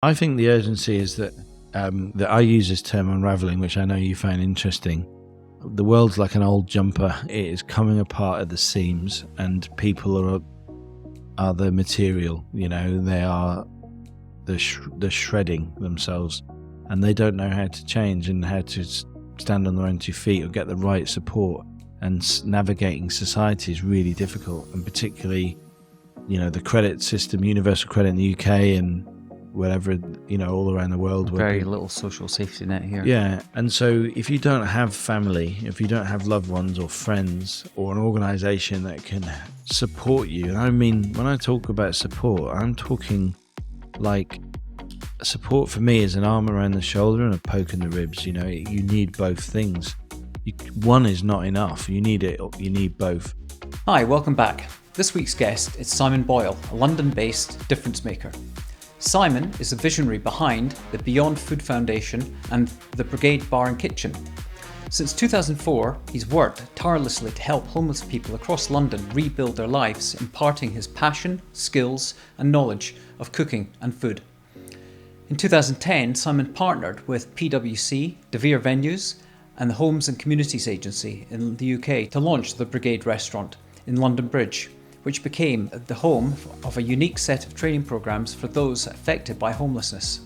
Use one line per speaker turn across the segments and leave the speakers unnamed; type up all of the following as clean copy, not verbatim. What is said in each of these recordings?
I think the urgency is that I use this term unraveling, which I know you find interesting. The world's like an old jumper. It is coming apart at the seams, and people are the material. They are the shredding themselves, and they don't know how to change and how to stand on their own 2 feet or get the right support. And navigating society is really difficult, and particularly, the credit system, universal credit in the UK and whatever, all around the world.
Very little social safety net here.
Yeah, and so if you don't have family, if you don't have loved ones or friends or an organisation that can support you, and I mean, when I talk about support, I'm talking like support for me is an arm around the shoulder and a poke in the ribs. You need both things. One is not enough. You need it. You need both.
Hi, welcome back. This week's guest is Simon Boyle, a London-based difference maker. Simon is the visionary behind the Beyond Food Foundation and the Brigade Bar Kitchen. Since 2004, he's worked tirelessly to help homeless people across London rebuild their lives, imparting his passion, skills, and knowledge of cooking and food. In 2010, Simon partnered with PwC, Vere Venues, and the Homes and Communities Agency in the UK to launch the Brigade restaurant in London Bridge, which became the home of a unique set of training programs for those affected by homelessness.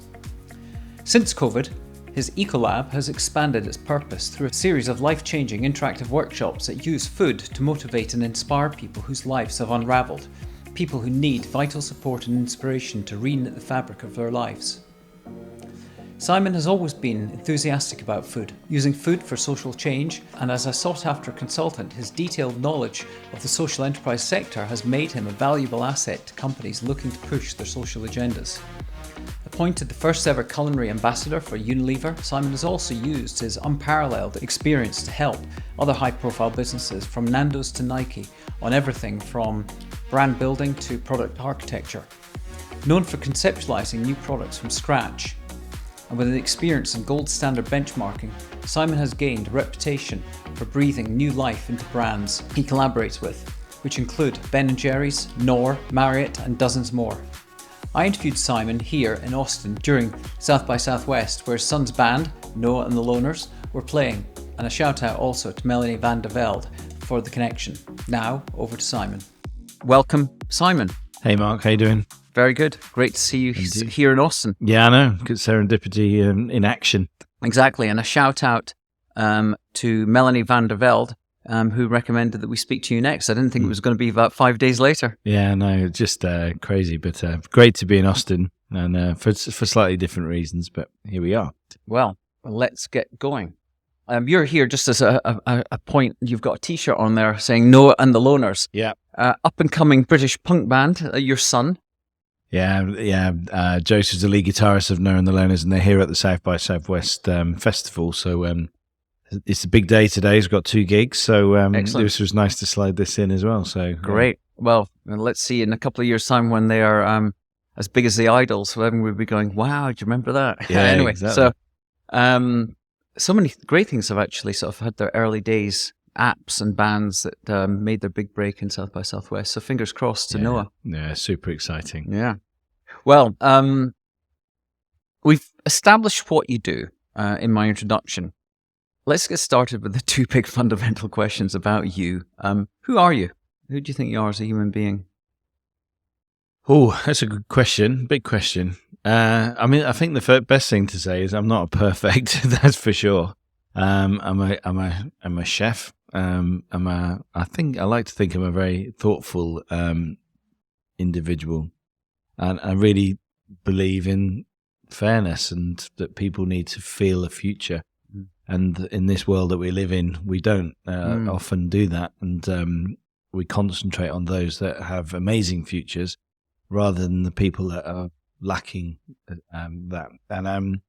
Since COVID, his Ecolab has expanded its purpose through a series of life-changing interactive workshops that use food to motivate and inspire people whose lives have unraveled, people who need vital support and inspiration to reknit the fabric of their lives. Simon has always been enthusiastic about food, using food for social change, and as a sought-after consultant, his detailed knowledge of the social enterprise sector has made him a valuable asset to companies looking to push their social agendas. Appointed the first ever culinary ambassador for Unilever, Simon has also used his unparalleled experience to help other high-profile businesses from Nando's to Nike on everything from brand building to product architecture. Known for conceptualizing new products from scratch, and with an experience in gold standard benchmarking, Simon has gained a reputation for breathing new life into brands he collaborates with, which include Ben & Jerry's, Knorr, Marriott, and dozens more. I interviewed Simon here in Austin during South by Southwest, where his son's band, Noah and the Loners, were playing, and a shout out also to Melanie van der Velde for the connection. Now, over to Simon. Welcome, Simon.
Hey Mark, how you doing?
Very good. Great to see you here in Austin.
Yeah, I know. Good serendipity in action.
Exactly. And a shout out to Melanie van der Velde, who recommended that we speak to you next. I didn't think it was going to be about 5 days later.
Yeah, no, just crazy, but great to be in Austin, and for slightly different reasons, but here we are.
Well, let's get going. You're here just as a point. You've got a T-shirt on there saying Noah and the Loners.
Yeah.
Up-and-coming British punk band, your son.
Yeah. Joseph's the lead guitarist of Noah and the Loners, and they're here at the South by Southwest festival. So it's a big day today. He's got 2 gigs, so this was nice to slide this in as well. So
great. Well, let's see in a couple of years' time when they are as big as the Idols. So everyone will be going, "Wow, do you remember that?"
Yeah.
Anyway,
exactly.
So many great things have actually sort of had their early days. Apps and bands that made their big break in South by Southwest. So fingers crossed to Noah.
Yeah, super exciting.
Yeah. Well, we've established what you do in my introduction. Let's get started with the 2 big fundamental questions about you. Who are you? Who do you think you are as a human being?
Oh, that's a good question. Big question. I think the best thing to say is I'm not a perfect, that's for sure. I'm a chef. I like to think I'm a very thoughtful individual, and I really believe in fairness and that people need to feel a future. And in this world that we live in, we don't often do that, and we concentrate on those that have amazing futures rather than the people that are lacking that. And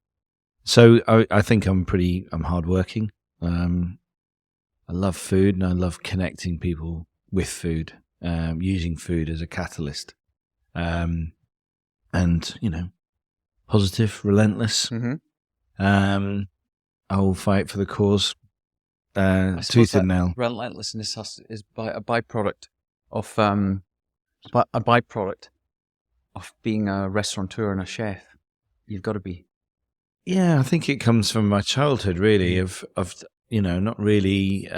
so I think I'm hardworking. I love food, and I love connecting people with food, using food as a catalyst. And positive, relentless.
Mm-hmm.
I will fight for the cause, tooth and nail.
Relentlessness is a byproduct of being a restaurateur and a chef. you've got to be.
Yeah, I think it comes from my childhood, really, of not really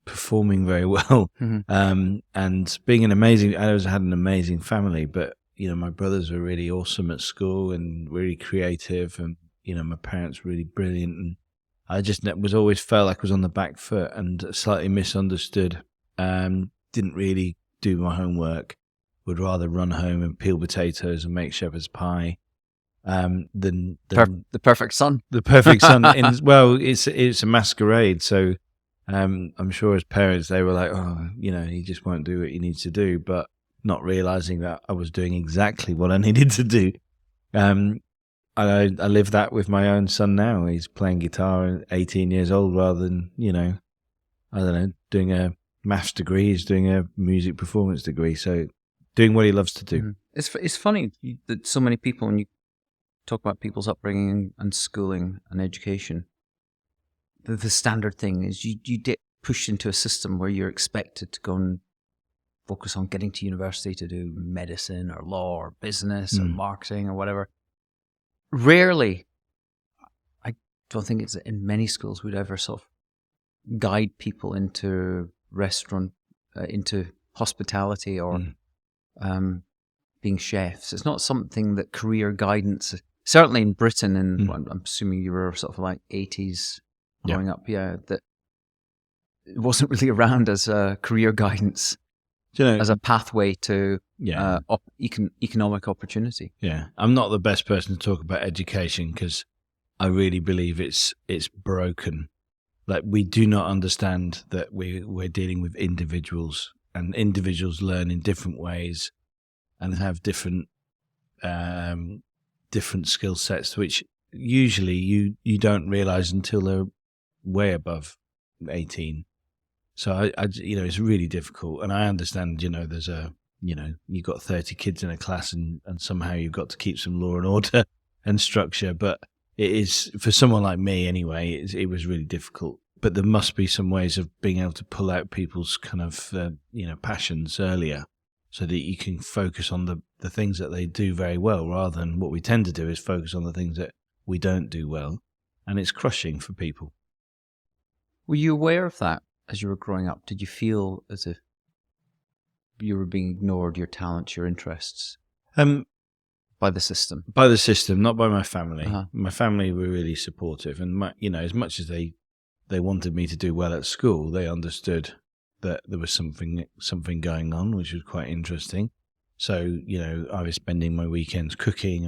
performing very well, and being an amazing. I always had an amazing family, but my brothers were really awesome at school and really creative, and my parents were really brilliant, and I just was always felt like I was on the back foot and slightly misunderstood. Didn't really do my homework. Would rather run home and peel potatoes and make shepherd's pie. Than
The perfect son.
The perfect son. Well, it's a masquerade. So I'm sure as parents they were like, oh, he just won't do what he needs to do, but not realizing that I was doing exactly what I needed to do. I live that with my own son now. He's playing guitar at 18 years old rather than I don't know, doing a maths degree. He's doing a music performance degree. So doing what he loves to do.
It's funny that so many people, when you talk about people's upbringing and schooling and education, the standard thing is you get pushed into a system where you're expected to go and focus on getting to university to do medicine or law or business or marketing or whatever. Rarely, I don't think it's in many schools would ever sort of guide people into restaurant, into hospitality or being chefs. It's not something that career guidance, certainly in Britain, and I'm assuming you were sort of like 80s growing up, that it wasn't really around as a career guidance, as a pathway to economic opportunity.
Yeah, I'm not the best person to talk about education because I really believe it's broken. Like, we do not understand that we're dealing with individuals, and individuals learn in different ways and have different skill sets, which usually you don't realize until they're way above 18. So I it's really difficult, and I understand. There's you've got 30 kids in a class, and somehow you've got to keep some law and order and structure. But it is, for someone like me anyway, it was really difficult. But there must be some ways of being able to pull out people's kind of passions earlier, so that you can focus on the things that they do very well, rather than what we tend to do is focus on the things that we don't do well, and it's crushing for people.
Were you aware of that as you were growing up? Did you feel as if you were being ignored, your talents, your interests, by the system?
By the system, not by my family.
Uh-huh.
My family were really supportive, and as much as they wanted me to do well at school, they understood that there was something going on, which was quite interesting. So, I was spending my weekends cooking.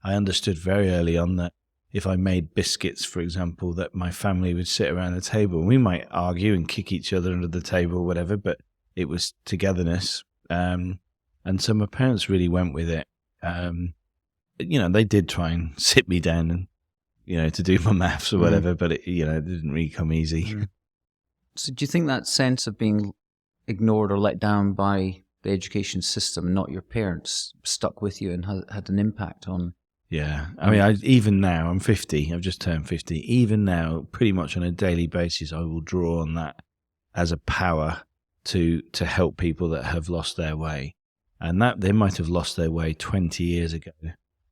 I understood very early on that if I made biscuits, for example, that my family would sit around the table. We might argue and kick each other under the table or whatever, but it was togetherness. And so my parents really went with it. They did try and sit me down and, to do my maths or whatever, but it didn't really come easy.
So do you think that sense of being ignored or let down by the education system, not your parents, stuck with you and had an impact on?
Yeah. I mean, even now, I'm 50. I've just turned 50. Even now, pretty much on a daily basis, I will draw on that as a power to help people that have lost their way. And that they might have lost their way 20 years ago.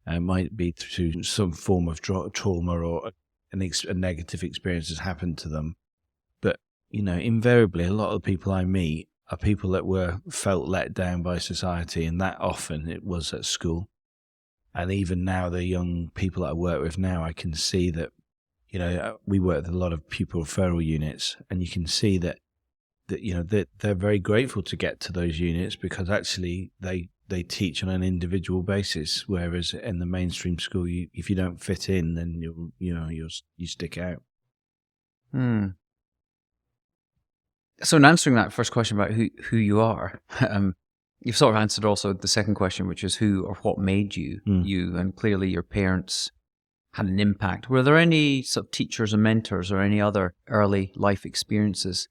It might be through some form of trauma or a negative experience has happened to them. But, invariably, a lot of the people I meet are people that felt let down by society, and that often it was at school. And even now, the young people that I work with now, I can see that, we work with a lot of pupil referral units, and you can see that they're very grateful to get to those units because actually they teach on an individual basis, whereas in the mainstream school, if you don't fit in, then you stick out.
So in answering that first question about who you are, you've sort of answered also the second question, which is who or what made you you, and clearly your parents had an impact. Were there any sort of teachers and mentors or any other early life experiences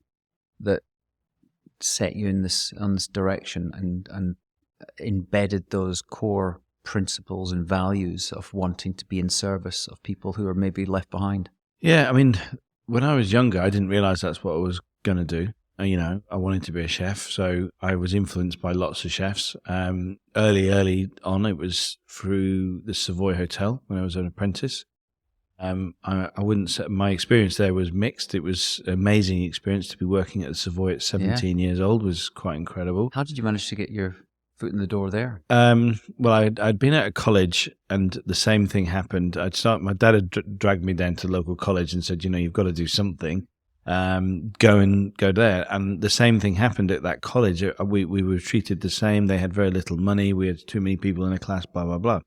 that set you on this direction and embedded those core principles and values of wanting to be in service of people who are maybe left behind?
Yeah, I mean, when I was younger, I didn't realize that's what I was going to do. I wanted to be a chef, so I was influenced by lots of chefs. Early on, it was through the Savoy Hotel when I was an apprentice. I wouldn't say my experience there was mixed. It was an amazing experience to be working at the Savoy at 17 years old was quite incredible.
How did you manage to get your foot in the door there?
Well, I'd been at a college, and the same thing happened. My dad had dragged me down to the local college and said, you've got to do something. Go there. And the same thing happened at that college. We were treated the same. They had very little money. We had too many people in a class, blah, blah, blah.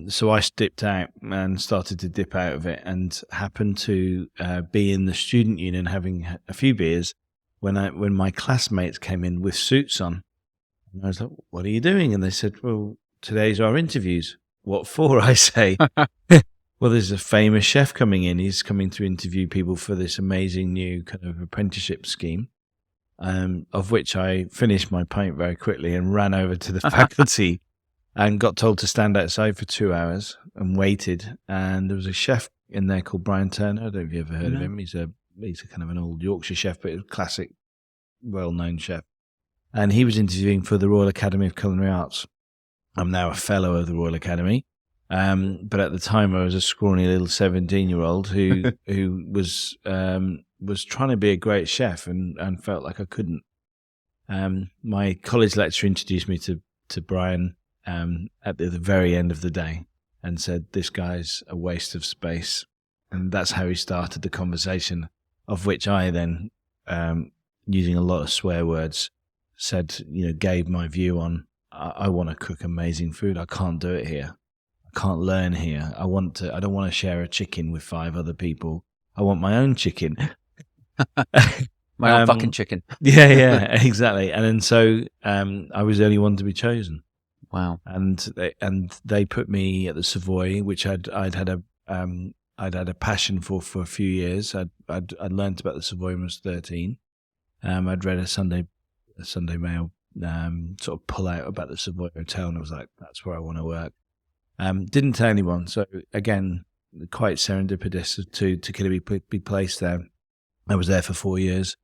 So I stepped out and started to dip out of it, and happened to be in the student union having a few beers when my classmates came in with suits on. And I was like, what are you doing? And they said, well, today's our interviews. What for? I say, well, there's a famous chef coming in. He's coming to interview people for this amazing new kind of apprenticeship scheme, of which I finished my pint very quickly and ran over to the faculty and got told to stand outside for 2 hours and waited. And there was a chef in there called Brian Turner. I don't know if you ever heard of him. He's a kind of an old Yorkshire chef, but a classic, well-known chef. And he was interviewing for the Royal Academy of Culinary Arts. I'm now a fellow of the Royal Academy. But at the time I was a scrawny little 17-year-old who was trying to be a great chef and felt like I couldn't. My college lecturer introduced me to Brian at the very end of the day and said, this guy's a waste of space. And that's how he started the conversation, of which I then, using a lot of swear words, said, gave my view on, I want to cook amazing food. I can't do it here. I can't learn here. I don't want to share a chicken with 5 other people. I want my own chicken.
My own fucking chicken.
Yeah, exactly. And then so I was the only one to be chosen.
Wow.
And they put me at the Savoy, which I'd had a passion for a few years. I'd learned about the Savoy when I was 13. I'd read a Sunday Mail sort of pull out about the Savoy Hotel, and I was like, that's where I want to work. Didn't tell anyone. So again, quite serendipitous to kind of be placed there. I was there for 4 years,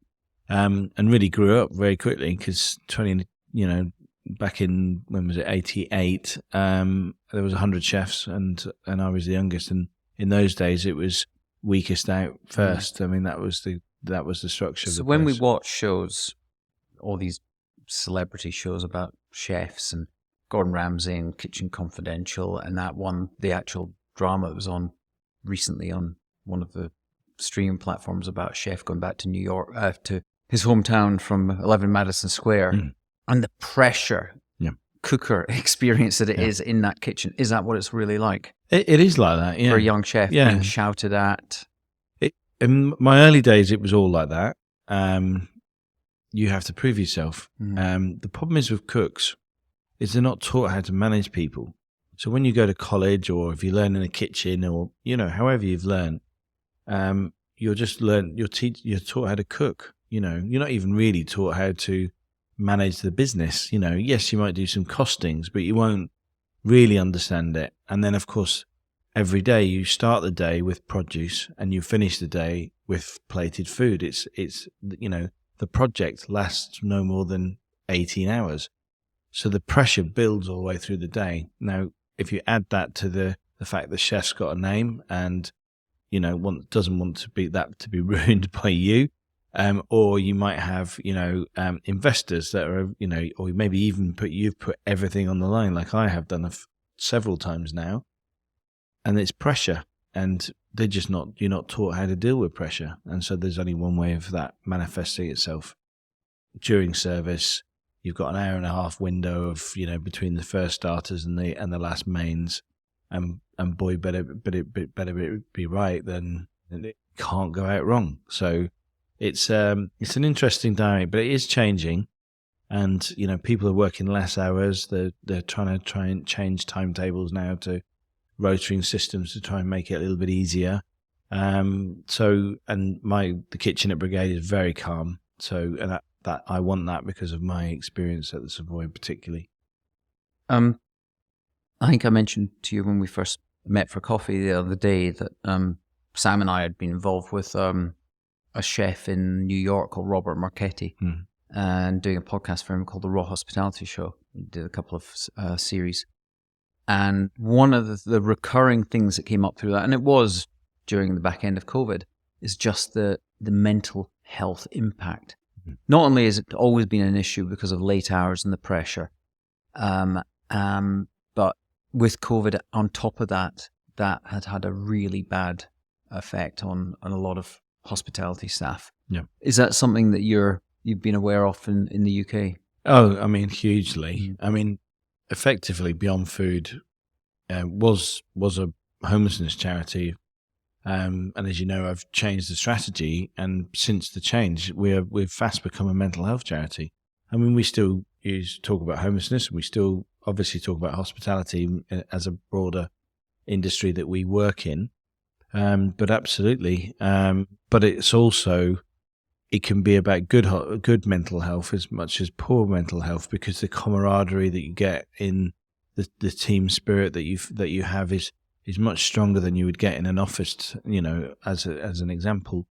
and really grew up very quickly because back in, when was it, 88, there was 100 chefs and I was the youngest. And in those days it was weakest out first. I mean, that was the structure.
So when we watch shows, all these celebrity shows about chefs and Gordon Ramsay and Kitchen Confidential, and the actual drama that was on recently on one of the streaming platforms about a chef going back to New York, to his hometown from 11 Madison Square, and the pressure cooker experience that it is in that kitchen. Is that what it's really like?
It is like that, yeah.
For a young chef being shouted at.
In my early days, it was all like that. You have to prove yourself. The problem is with cooks is they're not taught how to manage people. So when you go to college, or if you learn in a kitchen, or however you've learned, you're taught how to cook. You're not even really taught how to manage the business. Yes, you might do some costings, but you won't really understand it. And then, of course, every day you start the day with produce and you finish the day with plated food. It's the project lasts no more than 18 hours. So the pressure builds all the way through the day. Now, if you add that to the fact the chef's got a name and, doesn't want to be ruined by you, or you might have, investors that are, or maybe even you've put everything on the line, like I have done several times now, and it's pressure, and you're not taught how to deal with pressure. And so there's only one way of that manifesting itself. During service, you've got an hour and a half window of, between the first starters and the last mains, and boy, better be right, then it can't go out wrong. So it's an interesting dynamic, but it is changing, and people are working less hours. They're trying to change timetables now to rotating systems to try and make it a little bit easier. The kitchen at Brigade is very calm. So, and that I want that because of my experience at the Savoy particularly.
I think I mentioned to you when we first met for coffee the other day that Sam and I had been involved with a a chef in New York called Robert Marchetti, and doing a podcast for him called The Raw Hospitality Show. He did a couple of series. And one of the recurring things that came up through that, and it was during the back end of COVID, is just the mental health impact. Not only has it always been an issue because of late hours and the pressure, but with COVID on top of that, that had a really bad effect on a lot of hospitality staff.
Yeah.
Is that something that you've been aware of in the UK?
Oh, I mean, hugely. I mean, effectively, Beyond Food was a homelessness charity. And as you know, I've changed the strategy, and since the change, we've fast become a mental health charity. I mean, we still talk about homelessness, and we still obviously talk about hospitality as a broader industry that we work in. But absolutely, but it's also, it can be about good mental health as much as poor mental health, because the camaraderie that you get in the team spirit that you have is much stronger than you would get in an office, as an example.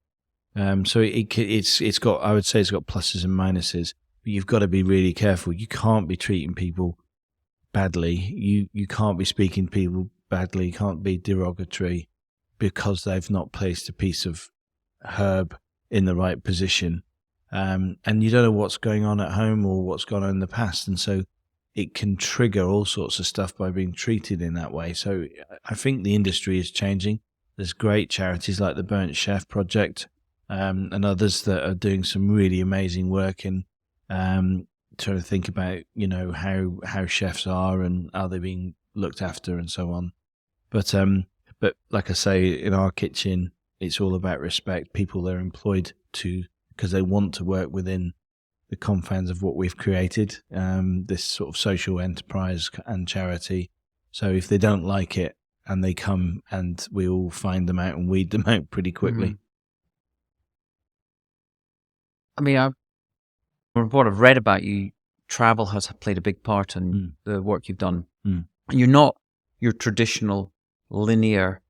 So it's got, I would say it's got pluses and minuses, but you've got to be really careful. You can't be treating people badly. You can't be speaking to people badly. You can't be derogatory because they've not placed a piece of herb in the right position. And you don't know what's going on at home or what's gone on in the past. And so it can trigger all sorts of stuff by being treated in that way. So I think the industry is changing. There's great charities like the Burnt Chef Project and others that are doing some really amazing work in trying to think about, how chefs are and are they being looked after and so on. But like I say, in our kitchen, it's all about respect. People are employed because they want to work within the confines of what we've created, this sort of social enterprise and charity. So if they don't like it and they come, and we all find them out and weed them out pretty quickly.
I mean, from what I've read about you, travel has played a big part in the work you've done. You're not your traditional linear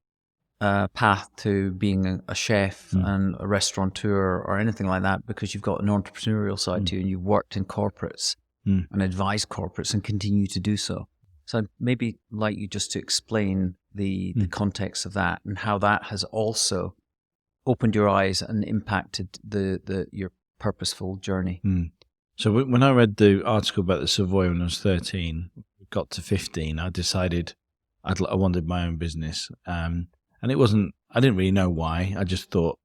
path to being a chef and a restaurateur or anything like that, because you've got an entrepreneurial side to you, and you've worked in corporates and advised corporates and continue to do so. So I'd maybe like you just to explain the context of that and how that has also opened your eyes and impacted your purposeful journey.
So when I read the article about the Savoy when I was 13, got to 15, I decided I wanted my own business. And it wasn't, I didn't really know why. I just thought,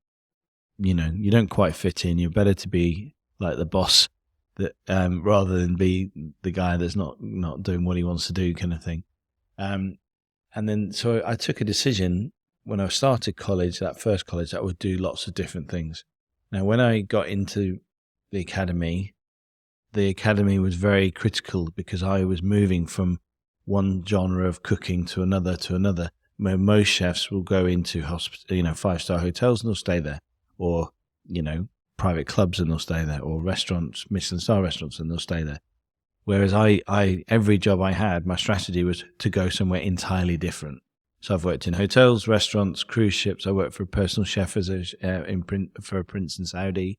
you don't quite fit in. You're better to be like the boss that rather than be the guy that's not doing what he wants to do, kind of thing. And then so I took a decision when I started college, that first college, that I would do lots of different things. Now, when I got into the academy was very critical because I was moving from one genre of cooking to another. Where most chefs will go into 5-star hotels and they'll stay there, or private clubs and they'll stay there, or restaurants, Michelin star restaurants, and they'll stay there. Whereas I every job I had, my strategy was to go somewhere entirely different. So I've worked in hotels, restaurants, cruise ships. I worked for a personal chef for a prince in Saudi.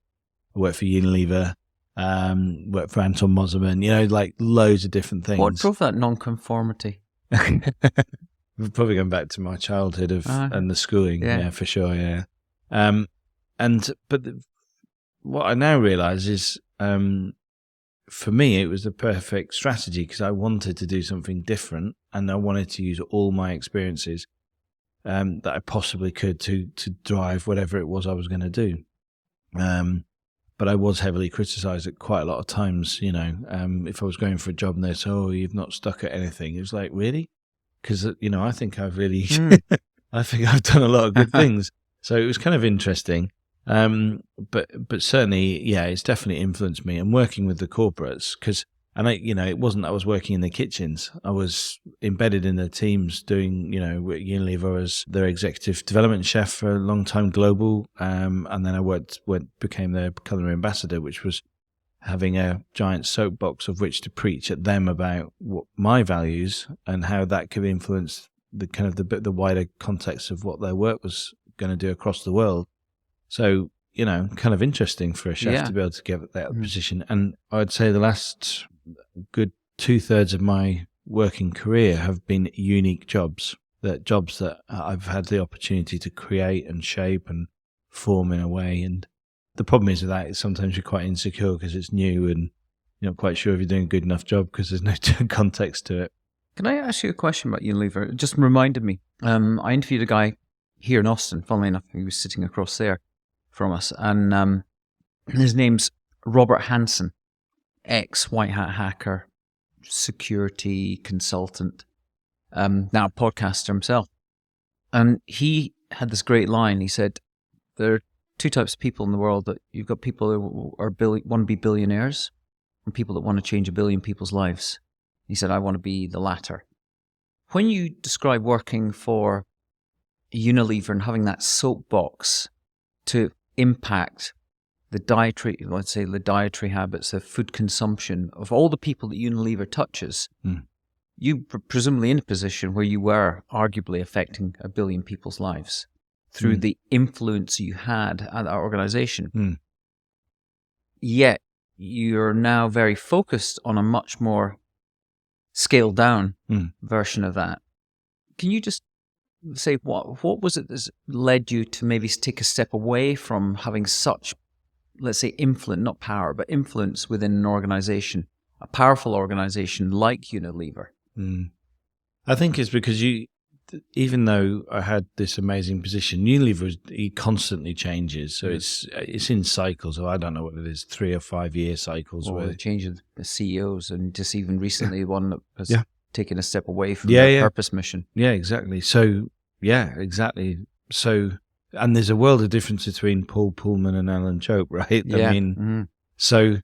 I worked for Unilever. Worked for Anton Mosselman. Like loads of different things.
What drove that non-conformity?
We're probably going back to my childhood and the schooling, yeah, for sure, yeah. But what I now realise is, for me, it was the perfect strategy because I wanted to do something different, and I wanted to use all my experiences that I possibly could to drive whatever it was I was going to do. But I was heavily criticised at quite a lot of times. If I was going for a job and they said, "Oh, you've not stuck at anything," it was like, really? Because, I think I've really, I think I've done a lot of good things. So it was kind of interesting. But certainly, yeah, it's definitely influenced me. And working with the corporates, it wasn't that I was working in the kitchens. I was embedded in the teams doing, Unilever as their executive development chef for a long time, global. And then I became their culinary ambassador, which was having a giant soapbox of which to preach at them about what my values and how that could influence the wider context of what their work was going to do across the world. So, kind of interesting for a chef to be able to get that position. And I'd say the last good 2/3 of my working career have been unique jobs that I've had the opportunity to create and shape and form in a way. And the problem is with that is sometimes you're quite insecure because it's new and you're not quite sure if you're doing a good enough job because there's no context to it.
Can I ask you a question about Unilever? It just reminded me. I interviewed a guy here in Austin, funnily enough. He was sitting across there from us. And his name's Robert Hansen, ex-white hat hacker, security consultant, now a podcaster himself. And he had this great line. He said, there are two types of people in the world. That you've got people who want to be billionaires and people that want to change 1 billion people's lives. He said, I want to be the latter. When you describe working for Unilever and having that soapbox to impact the dietary habits, the food consumption of all the people that Unilever touches, you were presumably in a position where you were arguably affecting 1 billion people's lives through the influence you had at that organization. Yet you're now very focused on a much more scaled down version of that. Can you just say what was it that led you to maybe take a step away from having such, let's say, influence, not power, but influence within an organization, a powerful organization like Unilever?
I think it's because even though I had this amazing position, Unilever it constantly changes. So it's in cycles. So I don't know what it is, 3 or 5 year cycles.
Or the change of the CEOs, and just even recently one that has taken a step away from purpose mission. Yeah, exactly.
So exactly. So, and there's a world of difference between Paul Pullman and Alan Chope, right?
Yeah.
I mean, so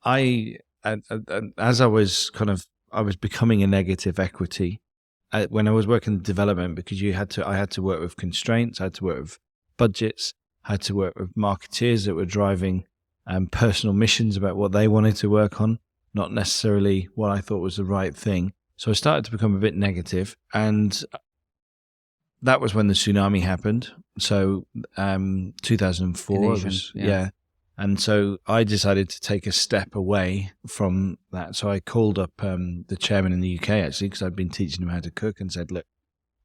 as I was becoming a negative equity when I was working in development, because I had to work with constraints, I had to work with budgets, I had to work with marketeers that were driving personal missions about what they wanted to work on, not necessarily what I thought was the right thing. So I started to become a bit negative, and that was when the tsunami happened. So 2004, and so I decided to take a step away from that. So I called up the chairman in the UK, actually, because I'd been teaching him how to cook, and said, look,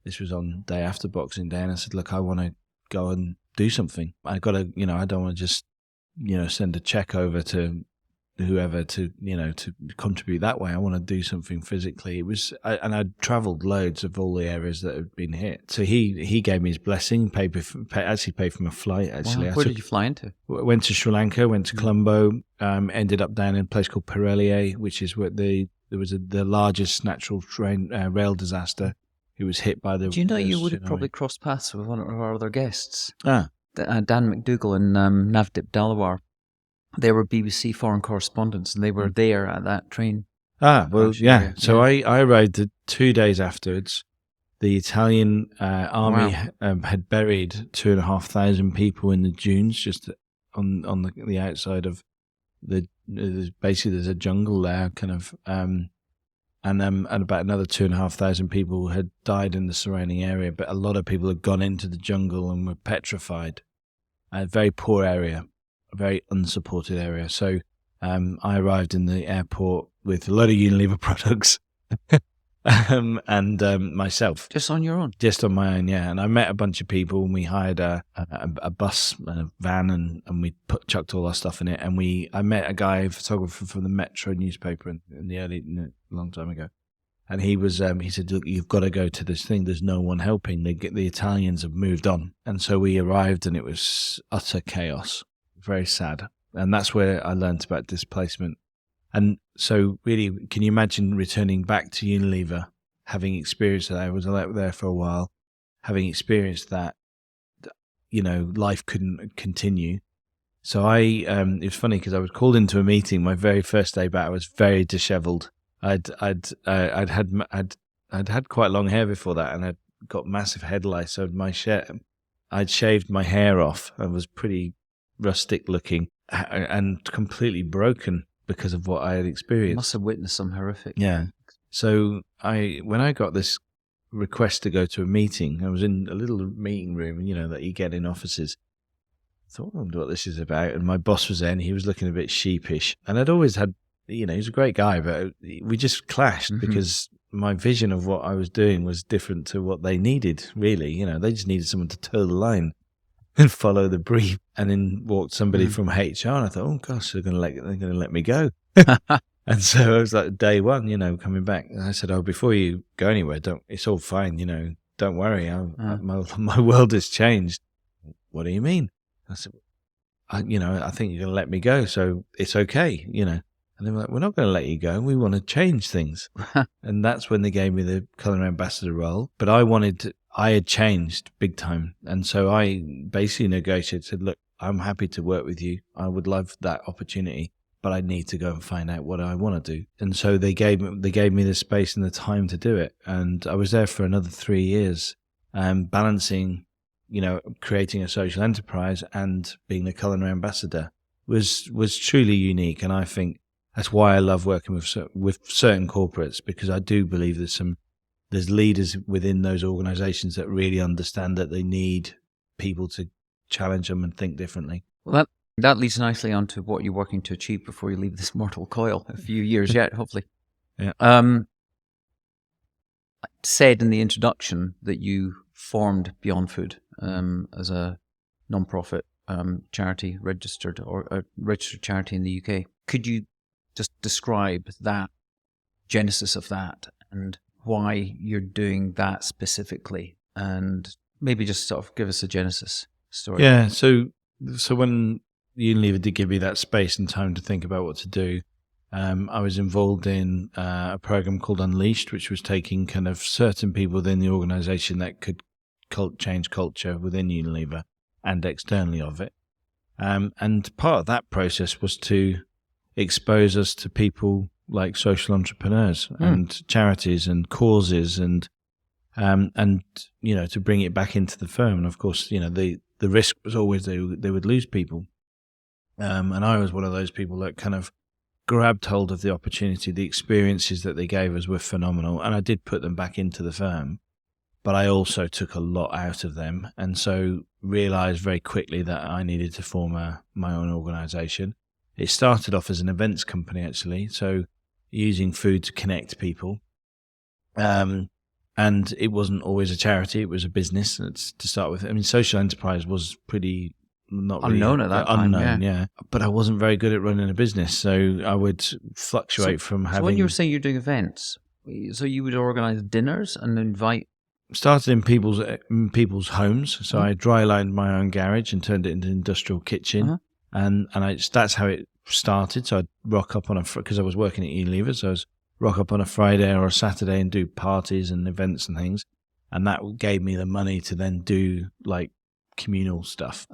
this was on day after Boxing Day, and I said, look, I want to go and do something. I got to, I don't want to just, send a check over to whoever to contribute that way. I want to do something physically. And I'd traveled loads of all the areas that had been hit. So he gave me his blessing, actually paid for my flight, actually.
Wow. Where did you fly into?
Went to Sri Lanka, went to Colombo, ended up down in a place called Perelier, which is where the largest natural rail disaster. It was hit by the...
Do you know you would have probably crossed paths with one of our other guests?
Dan
McDougall and Navdeep Dalawar. They were BBC foreign correspondents, and they were there at that train.
So I arrived 2 days afterwards. The Italian army had buried 2,500 people in the dunes, just on the outside of basically there's a jungle there, kind of, and about another 2,500 people had died in the surrounding area. But a lot of people had gone into the jungle and were petrified. A very poor area. A very unsupported area. So I arrived in the airport with a lot of Unilever products and myself.
Just on your own?
Just on my own, yeah. And I met a bunch of people, and we hired a bus and a van, and we chucked all our stuff in it. And I met a guy, a photographer from the Metro newspaper in the long time ago. And he said, look, you've got to go to this thing. There's no one helping. The Italians have moved on. And so we arrived, and it was utter chaos. Very sad. And that's where I learned about displacement. And so really, can you imagine returning back to Unilever, having experienced that? I was there for a while, having experienced that, life couldn't continue. So it was funny because I was called into a meeting my very first day back. I was very disheveled. I'd had quite long hair before that, and I'd got massive head lice. So I'd shaved my hair off. I was pretty rustic looking and completely broken because of what I had experienced.
Must have witnessed some horrific.
Yeah. So when I got this request to go to a meeting, I was in a little meeting room, that you get in offices. thought, I wonder what this is about. And my boss was there and he was looking a bit sheepish. And I'd always had, he was a great guy, but we just clashed because my vision of what I was doing was different to what they needed, really. They just needed someone to toe the line and follow the brief. And then walked somebody from HR, and I thought, oh gosh, they're going to let me go. And so I was like, day one, coming back. And I said, oh, before you go anywhere, it's all fine, don't worry. My world has changed. What do you mean? I said, I think you're going to let me go, so it's okay, And they were like, we're not going to let you go. We want to change things. And that's when they gave me the Culinary Ambassador role. But I had changed big time. And so I basically negotiated, said, look, I'm happy to work with you. I would love that opportunity, but I need to go and find out what I want to do. And so they gave me the space and the time to do it. And I was there for another 3 years, balancing, creating a social enterprise and being the Culinary Ambassador was truly unique. And I think that's why I love working with certain corporates, because I do believe there's leaders within those organizations that really understand that they need people to challenge them and think differently.
Well, that leads nicely on to what you're working to achieve before you leave this mortal coil. A few years yet, hopefully.
Yeah.
I said in the introduction that you formed Beyond Food as a non-profit charity, registered charity in the UK. Could you just describe that genesis of that and why you're doing that specifically, and maybe just sort of give us a genesis story?
Yeah. So when Unilever did give me that space and time to think about what to do, I was involved in a program called Unleashed, which was taking kind of certain people within the organization that could change culture within Unilever and externally of it. And part of that process was to expose us to people like social entrepreneurs and charities and causes and to bring it back into the firm. And of course, the risk was always they would lose people. And I was one of those people that kind of grabbed hold of the opportunity. The experiences that they gave us were phenomenal, and I did put them back into the firm, but I also took a lot out of them, and so realized very quickly that I needed to form my own organization. It started off as an events company, actually, so using food to connect people. And it wasn't always a charity, it was a business to start with. I mean, social enterprise was pretty not
unknown
really,
at that time.
Yeah. But I wasn't very good at running a business, so I would fluctuate from having...
So when you were saying you're doing events, so you would organize dinners and invite...
Started in people's homes, so I dry-lined my own garage and turned it into an industrial kitchen, and that's how it started. So I'd rock up because I was working at Unilever, so I was rock up on a Friday or a Saturday and do parties and events and things, and that gave me the money to then do like communal stuff.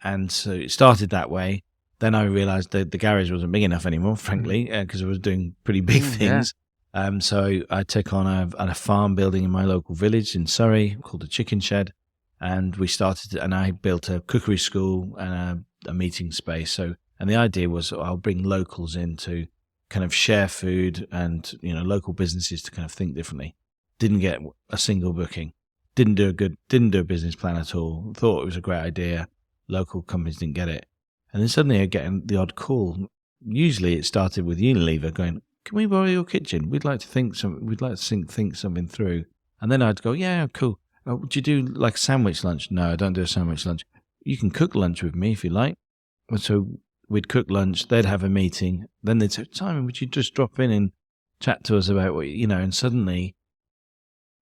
And so it started that way. Then I realized that the garage wasn't big enough anymore, frankly, because I was doing pretty big things. So I took on a farm building in my local village in Surrey called the Chicken Shed, and I built a cookery school and a meeting space. And the idea was I'll bring locals in to kind of share food and, local businesses to kind of think differently. Didn't get a single booking. Didn't do a business plan at all. Thought it was a great idea. Local companies didn't get it. And then suddenly I get the odd call. Usually it started with Unilever going, "Can we borrow your kitchen? We'd like to think something through." And then I'd go, "Yeah, cool. Would you do like a sandwich lunch?" "No, I don't do a sandwich lunch." "You can cook lunch with me if you like." And so we'd cook lunch, they'd have a meeting, then they'd say, "Simon, would you just drop in and chat to us about what and suddenly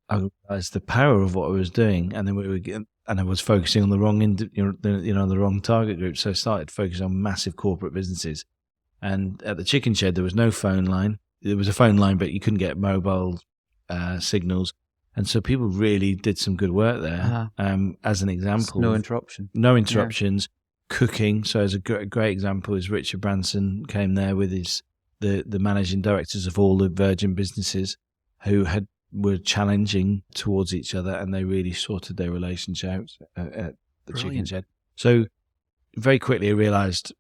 I realized the power of what I was doing, and then I was focusing on the wrong the wrong target group. So I started focusing on massive corporate businesses. And at the Chicken Shed, there was no phone line. There was a phone line, but you couldn't get mobile signals. And so people really did some good work there. As an example,
no interruptions.
Cooking. So as a great example is Richard Branson came there with the managing directors of all the Virgin businesses who were challenging towards each other, and they really sorted their relationships at the Chicken Shed. So very quickly I realized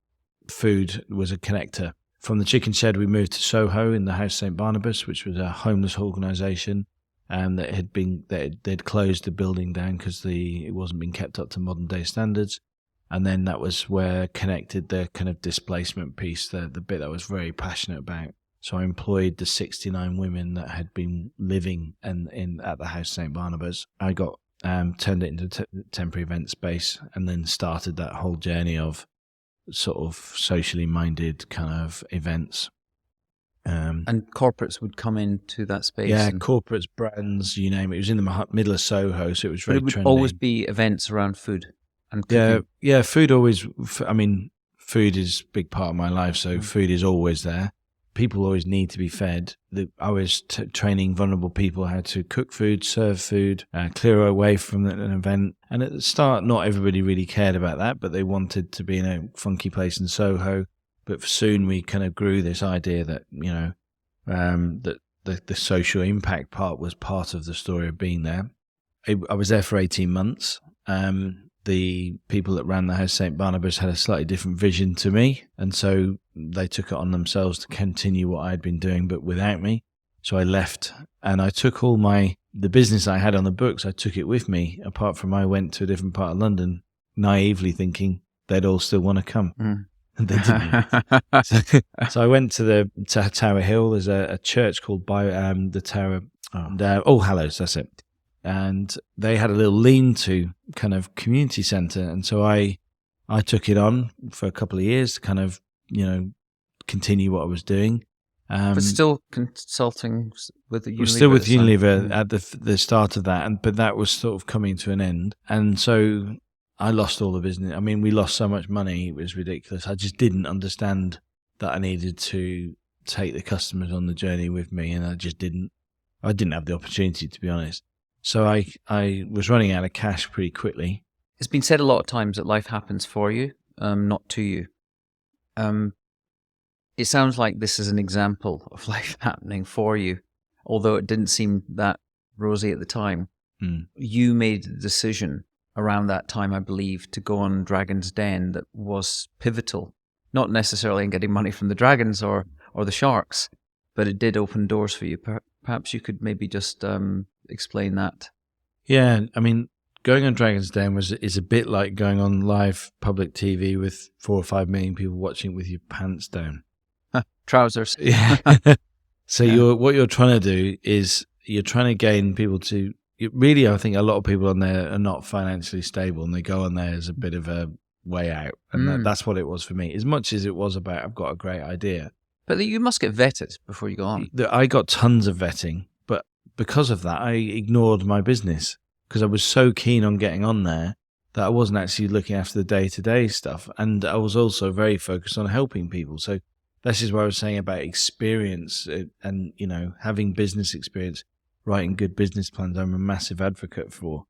food was a connector. From the Chicken Shed, we moved to Soho in the House St Barnabas, which was a homeless organisation, and they'd closed the building down because it wasn't being kept up to modern day standards. And then that was where I connected the kind of displacement piece, the bit that I was very passionate about. So I employed the 69 women that had been living at the House St. Barnabas. I got turned it into temporary event space, and then started that whole journey of sort of socially minded kind of events.
And corporates would come into that space.
Yeah, corporates, brands, you name it. It was in the middle of Soho, so it was very trendy. But it would
always be events around food and cooking.
Yeah, food always. I mean, food is a big part of my life, so food is always there. People always need to be fed. I was training vulnerable people how to cook food, serve food, clear away from an event. And at the start, not everybody really cared about that, but they wanted to be in a funky place in Soho. But soon we kind of grew this idea that, you know, that the social impact part was part of the story of being there. I was there for 18 months. The people that ran the House St. Barnabas had a slightly different vision to me, and so they took it on themselves to continue what I had been doing, but without me. So I left, and I took all the business I had on the books, I took it with me, apart from I went to a different part of London, naively thinking they'd all still want to come. And they didn't. So I went to Tower Hill. There's a church called the Tower, All Hallows, that's it. And they had a little lean-to kind of community centre, and so I took it on for a couple of years to kind of, you know, continue what I was doing.
But still consulting with the Unilever.
Was still with Unilever at the start of that, but that was sort of coming to an end, and so I lost all the business. I mean, we lost so much money; it was ridiculous. I just didn't understand that I needed to take the customers on the journey with me, and I didn't have the opportunity, to be honest. So I was running out of cash pretty quickly.
It's been said a lot of times that life happens for you, not to you. It sounds like this is an example of life happening for you, although it didn't seem that rosy at the time. You made the decision around that time, I believe, to go on Dragon's Den that was pivotal, not necessarily in getting money from the dragons or the sharks, but it did open doors for you. Perhaps you could maybe just explain that.
Yeah, I mean, going on Dragon's Den is a bit like going on live public TV with 4 or 5 million people watching with your pants down.
Trousers.
Yeah. So what you're trying to do is you're trying to gain people to... Really, I think a lot of people on there are not financially stable, and they go on there as a bit of a way out. And that's what it was for me, as much as it was about, I've got a great idea.
But you must get vetted before you go on.
I got tons of vetting, but because of that, I ignored my business because I was so keen on getting on there that I wasn't actually looking after the day-to-day stuff. And I was also very focused on helping people. So this is what I was saying about experience and, you know, having business experience, writing good business plans. I'm a massive advocate for.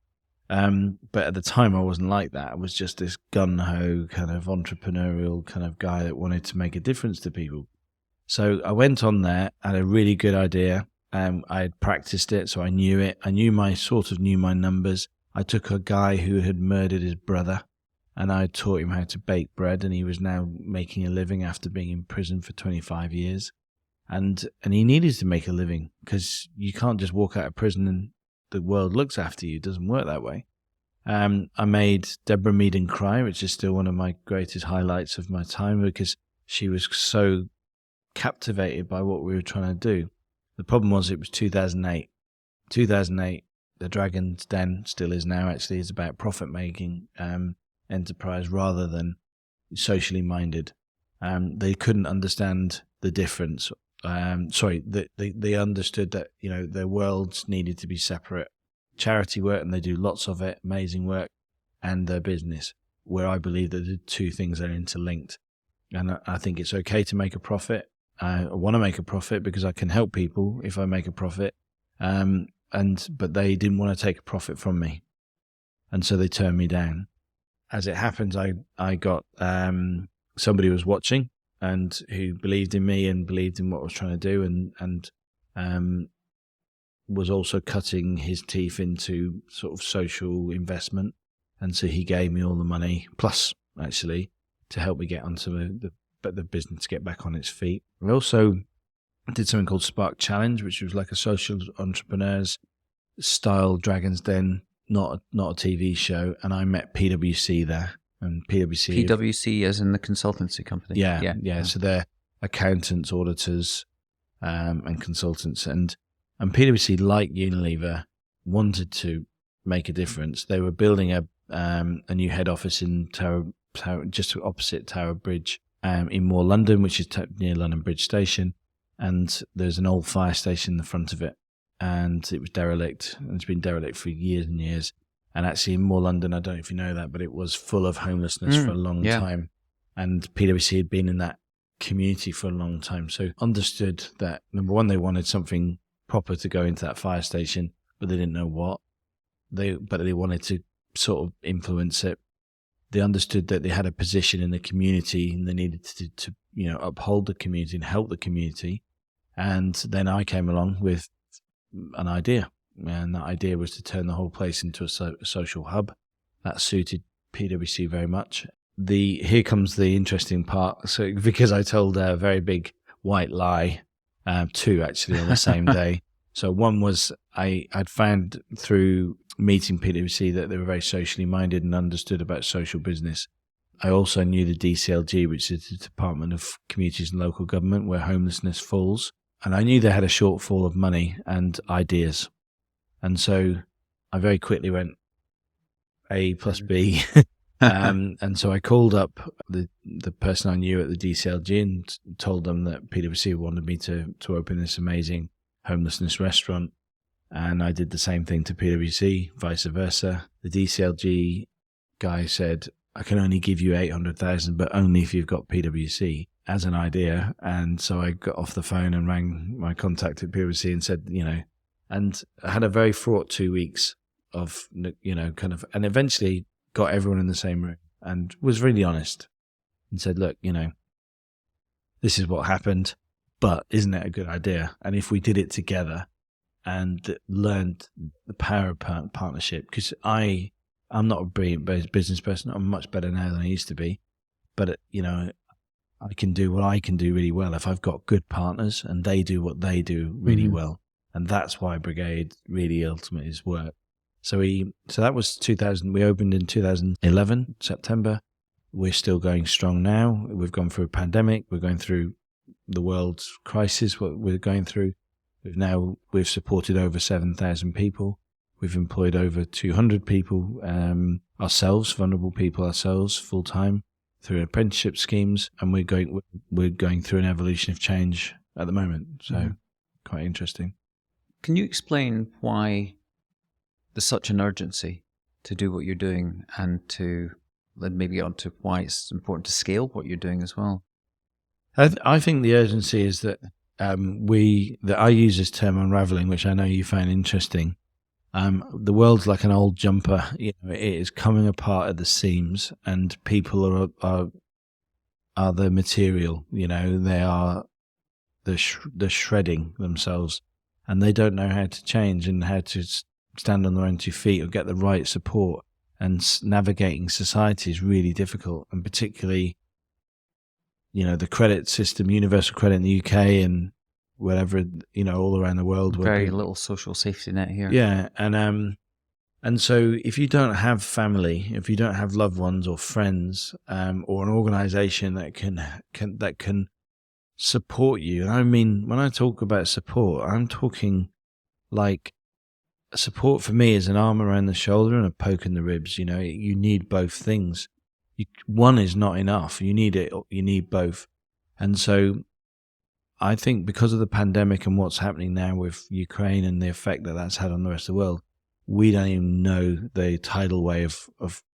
But at the time, I wasn't like that. I was just this gun-ho kind of entrepreneurial kind of guy that wanted to make a difference to people. So I went on there, had a really good idea. I had practiced it, so I knew it. I knew my numbers. I took a guy who had murdered his brother, and I taught him how to bake bread, and he was now making a living after being in prison for 25 years. And he needed to make a living because you can't just walk out of prison and the world looks after you. It doesn't work that way. I made Deborah Meaden cry, which is still one of my greatest highlights of my time because she was so captivated by what we were trying to do. The problem was it was 2008. 2008, the Dragon's Den still is now actually, is about profit-making enterprise rather than socially minded. They couldn't understand the difference. They understood that, you know, their worlds needed to be separate. Charity work, and they do lots of it, amazing work, and their business, where I believe that the two things are interlinked. And I think it's okay to make a profit. I want to make a profit because I can help people if I make a profit. But they didn't want to take a profit from me. And so they turned me down. As it happens, I got somebody was watching and who believed in me and believed in what I was trying to do and was also cutting his teeth into sort of social investment. And so he gave me all the money, plus actually, to help me get onto the business, get back on its feet. I also did something called Spark Challenge, which was like a social entrepreneurs style Dragon's Den, not a TV show. And I met PwC there. And PwC.
PwC as in the consultancy company.
Yeah. So they're accountants, auditors, and consultants. And PwC, like Unilever, wanted to make a difference. They were building a new head office in Tower, just opposite Tower Bridge, in More London, which is near London Bridge Station. And there's an old fire station in the front of it, and it was derelict. And it's been derelict for years and years. And actually, in More London, I don't know if you know that, but it was full of homelessness for a long time. And PwC had been in that community for a long time. So understood that, number one, they wanted something proper to go into that fire station, but they didn't know what. But they wanted to sort of influence it. They understood that they had a position in the community, and they needed to uphold the community and help the community. And then I came along with an idea. And that idea was to turn the whole place into a social hub. That suited PwC very much. Here comes the interesting part. So, because I told a very big white lie, two actually on the same day. So one was I'd found through meeting PwC that they were very socially minded and understood about social business. I also knew the DCLG, which is the Department of Communities and Local Government, where homelessness falls. And I knew they had a shortfall of money and ideas. And so I very quickly went A plus B. And so I called up the person I knew at the DCLG and told them that PwC wanted me to open this amazing homelessness restaurant. And I did the same thing to PwC, vice versa. The DCLG guy said, I can only give you 800,000, but only if you've got PwC as an idea. And so I got off the phone and rang my contact at PwC and said, and I had a very fraught 2 weeks of, and eventually got everyone in the same room and was really honest and said, look, this is what happened, but isn't it a good idea? And if we did it together and learned the power of partnership, because I'm not a brilliant business person. I'm much better now than I used to be, but I can do what I can do really well if I've got good partners and they do what they do really well. And that's why Brigade really ultimately is work. So that was 2000. We opened in 2011, September. We're still going strong now. We've gone through a pandemic. We're going through the world's crisis, what we're going through. We've supported over 7,000 people. We've employed over 200 people ourselves, vulnerable people ourselves, full time through apprenticeship schemes, and we're going through an evolution of change at the moment. So quite interesting.
Can you explain why there's such an urgency to do what you're doing, and to then maybe get on to why it's important to scale what you're doing as well?
I think the urgency is that I use this term unraveling, which I know you find interesting. The world's like an old jumper. It is coming apart at the seams, and people are the material. They are the shredding themselves, and they don't know how to change and how to stand on their own 2 feet or get the right support. And navigating society is really difficult, and particularly, the credit system, universal credit in the UK and whatever, all around the world.
Very little social safety net here.
Yeah, and so if you don't have family, if you don't have loved ones or friends, or an organisation that can support you, and I mean, when I talk about support, I'm talking like support for me is an arm around the shoulder and a poke in the ribs. You need both things. One is not enough. You need it. You need both. And so I think because of the pandemic and what's happening now with Ukraine and the effect that that's had on the rest of the world, we don't even know the tidal wave of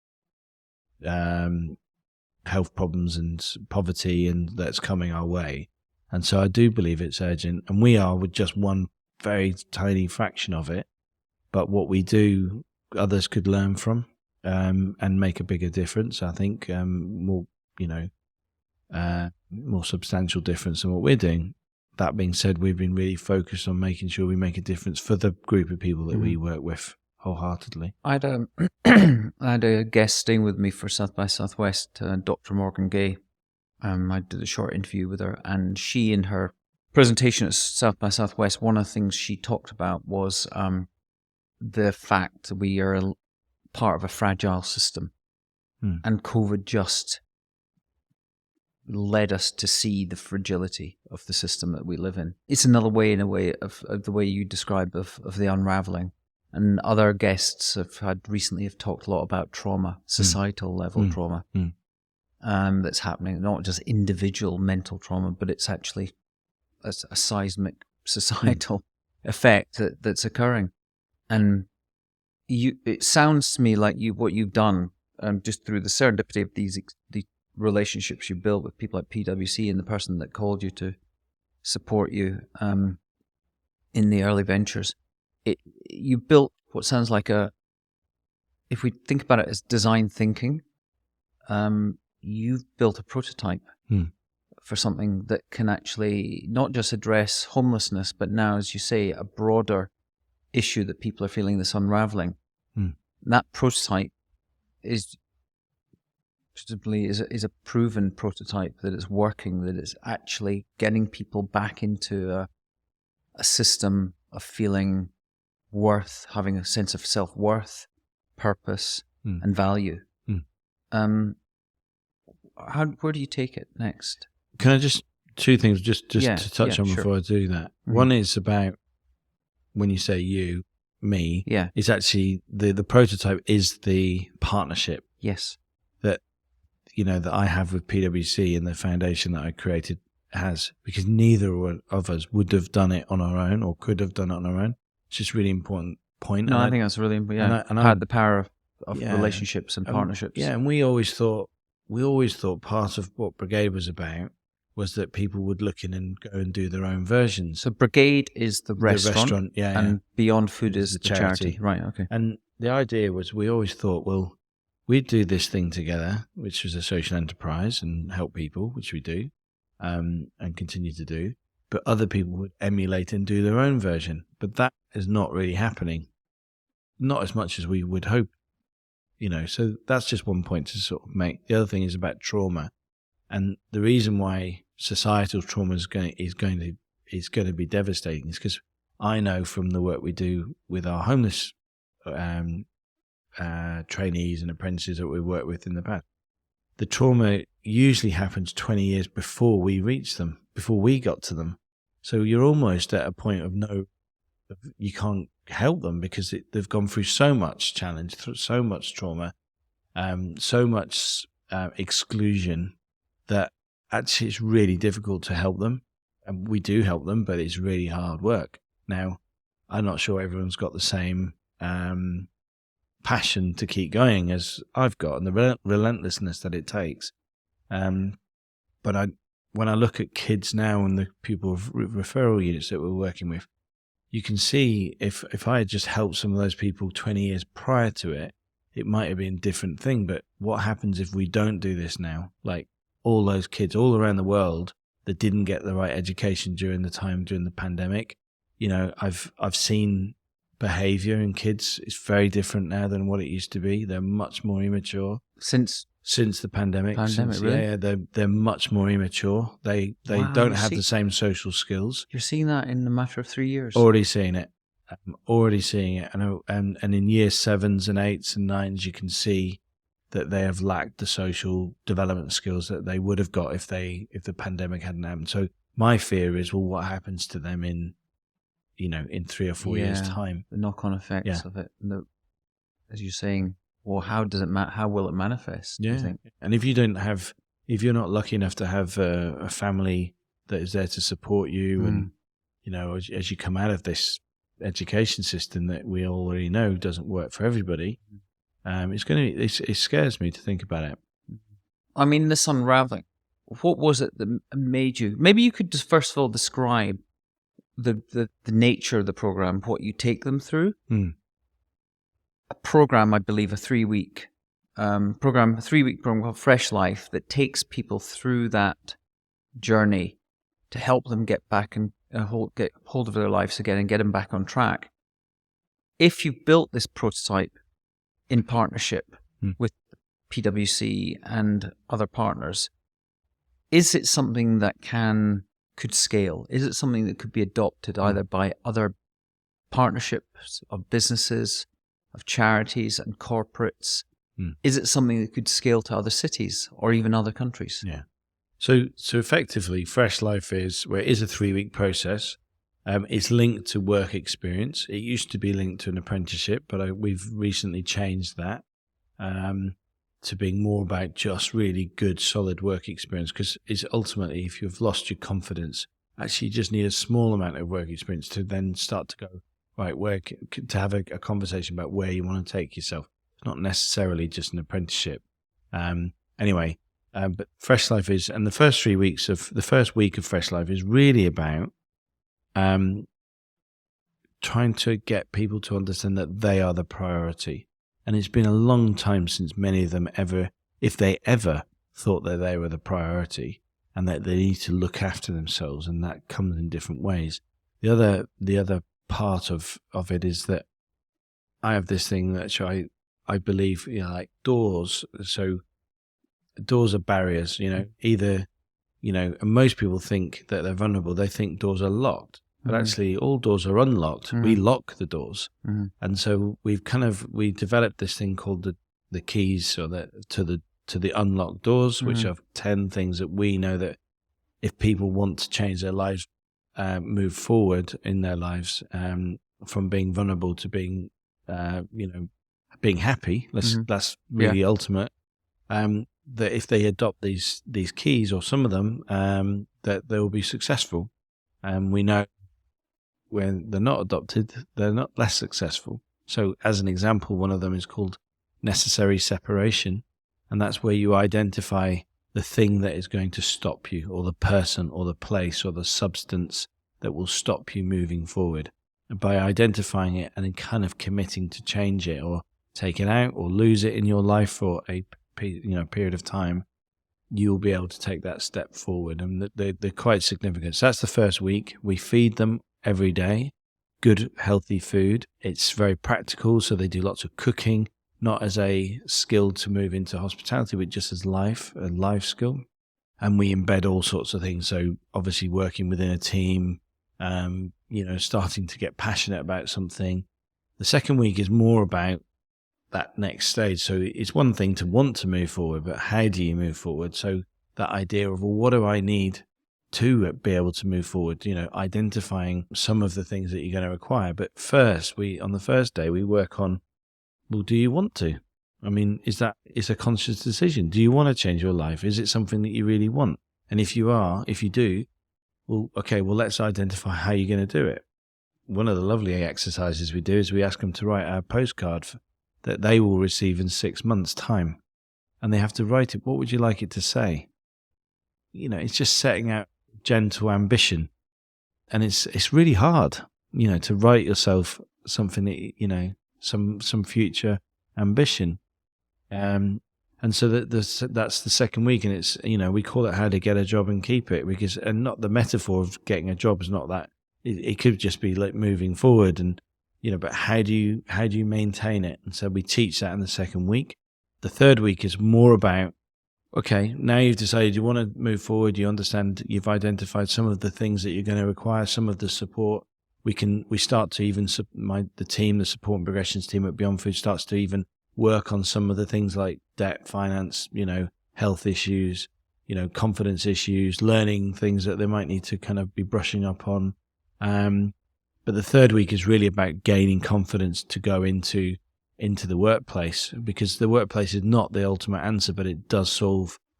health problems and poverty and that's coming our way. And so I do believe it's urgent, and we are with just one very tiny fraction of it. But what we do, others could learn from and make a bigger difference. I think more substantial difference than what we're doing. That being said, we've been really focused on making sure we make a difference for the group of people that we work with wholeheartedly.
I had a guest staying with me for South by Southwest, Dr. Morgan Gay. I did a short interview with her, and she, in her presentation at South by Southwest, one of the things she talked about was the fact that we are part of a fragile system. And COVID just led us to see the fragility of the system that we live in. It's another way, in a way, of the way you describe of the unraveling. And other guests have talked a lot about trauma, societal level trauma, that's happening, not just individual mental trauma, but it's actually a seismic societal effect that's occurring. And it sounds to me like what you've done, just through the serendipity of these relationships you built with people like PwC and the person that called you to support you in the early ventures, you built what sounds like if we think about it as design thinking, you've built a prototype for something that can actually not just address homelessness, but now, as you say, a broader issue that people are feeling, this unraveling. That prototype is presumably is a proven prototype that is working, that is actually getting people back into a system of feeling worth, having a sense of self-worth, purpose, and value. Where do you take it next?
Can I just, two things just to touch on before I do that? One is about, when you say you, me, it's actually the prototype is the partnership.
Yes.
That I have with PwC and the foundation that I created has, because neither of us would have done it on our own or could have done it on our own. It's just a really important point.
No, I think that's really important. Yeah. And had the power of relationships and partnerships.
And we always thought part of what Brigade was about was that people would look in and go and do their own versions.
So Brigade is the restaurant,
yeah,
and Beyond Food is the charity. Right, okay.
And the idea was, we always thought, well, we'd do this thing together, which was a social enterprise, and help people, which we do, and continue to do. But other people would emulate and do their own version. But that is not really happening. Not as much as we would hope. So that's just one point to sort of make. The other thing is about trauma. And the reason why societal trauma is going to be devastating is because I know from the work we do with our homeless trainees and apprentices that we work with in the past, the trauma usually happens 20 years before we reach them, before we got to them. So you're almost at a point of you can't help them, because they've gone through so much challenge, so much trauma, so much exclusion, that actually it's really difficult to help them. And we do help them, but it's really hard work. Now, I'm not sure everyone's got the same passion to keep going as I've got, and the relentlessness that it takes. But when I look at kids now and the people of referral units that we're working with, you can see if I had just helped some of those people 20 years prior to it, it might have been a different thing. But what happens if we don't do this now? Like all those kids all around the world that didn't get the right education during the pandemic. I've seen behavior in kids is very different now than what it used to be. They're much more immature since the pandemic.
Really?
Yeah, they're much more immature. They don't have the same social skills.
You're seeing that in a matter of 3 years.
Already seeing it. And in year 7s and 8s and 9s, you can see that they have lacked the social development skills that they would have got if the pandemic hadn't happened. So my fear is, well, what happens to them in 3 or 4 years' time?
The knock-on effects of it. As you're saying, well, how does it how will it manifest?
Yeah.
I think?
And if you're not lucky enough to have a family that is there to support you, and as you come out of this education system that we already know doesn't work for everybody, it scares me to think about it.
I mean, this unraveling, what was it that made you? Maybe you could just first of all describe the nature of the program, what you take them through. A program, I believe, a 3-week program called Freshlife, that takes people through that journey to help them get back and get hold of their lives again and get them back on track. If you've built this prototype in partnership with PwC and other partners, is it something that could scale? Is it something that could be adopted either by other partnerships of businesses, of charities and corporates, Is it something that could scale to other cities or even other countries?
Yeah. So effectively, Freshlife is a 3-week process. It's linked to work experience. It used to be linked to an apprenticeship, but we've recently changed that to being more about just really good, solid work experience. Because it's ultimately, if you've lost your confidence, actually you just need a small amount of work experience to then start to go, right, to have a conversation about where you want to take yourself. It's not necessarily just an apprenticeship. Anyway. But Freshlife is, and the first week of Freshlife is really about trying to get people to understand that they are the priority. And it's been a long time since many of them if they ever thought that they were the priority and that they need to look after themselves, and that comes in different ways. The other part of it is that I have this thing that I believe, like doors. So doors are barriers, either, and most people think that they're vulnerable. They think doors are locked, but actually all doors are unlocked. We lock the doors. And so we developed this thing called the keys, or to the unlocked doors, which are 10 things that we know that if people want to change their lives, move forward in their lives, from being vulnerable to being, being happy, that's really ultimate. That if they adopt these keys, or some of them, that they will be successful. And we know when they're not adopted, they're not less successful. So as an example, one of them is called necessary separation. And that's where you identify the thing that is going to stop you, or the person or the place or the substance that will stop you moving forward. And by identifying it and then kind of committing to change it, or take it out, or lose it in your life for a period of time, you'll be able to take that step forward. And they're quite significant. So that's the first week. We feed them every day good, healthy food. It's very practical. So they do lots of cooking, not as a skill to move into hospitality, but just as a life skill. And we embed all sorts of things. So obviously working within a team, starting to get passionate about something. The second week is more about that next stage. So it's one thing to want to move forward, but how do you move forward? So that idea of, well, what do I need to be able to move forward? Identifying some of the things that you're going to require. But first, on the first day, we work on, well, do you want to? I mean, it's a conscious decision. Do you want to change your life? Is it something that you really want? And if you do, well, okay, well, let's identify how you're going to do it. One of the lovely exercises we do is we ask them to write a postcard that they will receive in 6 months' time. And they have to write it. What would you like it to say? It's just setting out gentle ambition. And it's really hard, to write yourself something that, some future ambition. And so that's the second week. And it's, we call it how to get a job and keep it, and not the metaphor of getting a job is not that. It could just be like moving forward, and but how do you maintain it? And so we teach that in the second week. The third week is more about, okay, now you've decided you want to move forward. You understand, you've identified some of the things that you're going to require, some of the support. We start to even, the support and progressions team at Beyond Food starts to even work on some of the things like debt, finance, health issues, confidence issues, learning things that they might need to kind of be brushing up on. But the third week is really about gaining confidence to go into the workplace, because the workplace is not the ultimate answer, but it does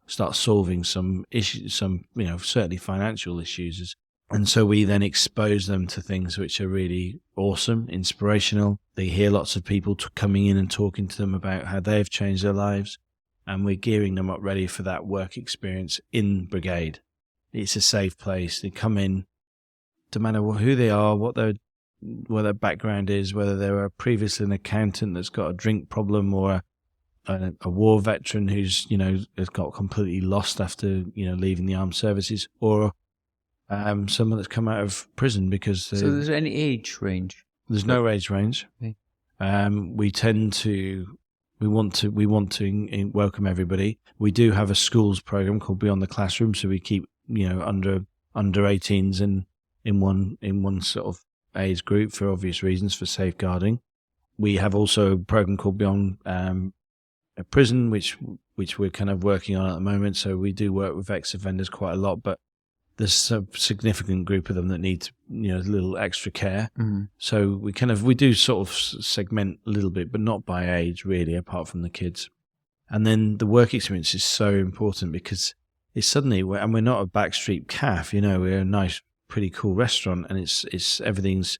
start solving some issues, certainly financial issues. And so we then expose them to things which are really awesome, inspirational. They hear lots of people coming in and talking to them about how they've changed their lives, and we're gearing them up ready for that work experience in Brigade. It's a safe place. They come in, no matter who they are, what their background is, whether they were previously an accountant that's got a drink problem, or a war veteran who's has got completely lost after leaving the armed services, or someone that's come out of prison because. So
there's any age range?
There's no age range.
Okay.
We want to welcome everybody. We do have a schools program called Beyond the Classroom, so we keep under 18s in one sort of age group for obvious reasons, for safeguarding. We have also a program called Beyond a prison, which we're kind of working on at the moment. So we do work with ex-offenders quite a lot, but there's a significant group of them that need, a little extra care. So we do sort of segment a little bit, but not by age really, apart from the kids. And then the work experience is so important because it's suddenly, and we're not a backstreet cafe, we're a nice, pretty cool restaurant, and it's everything's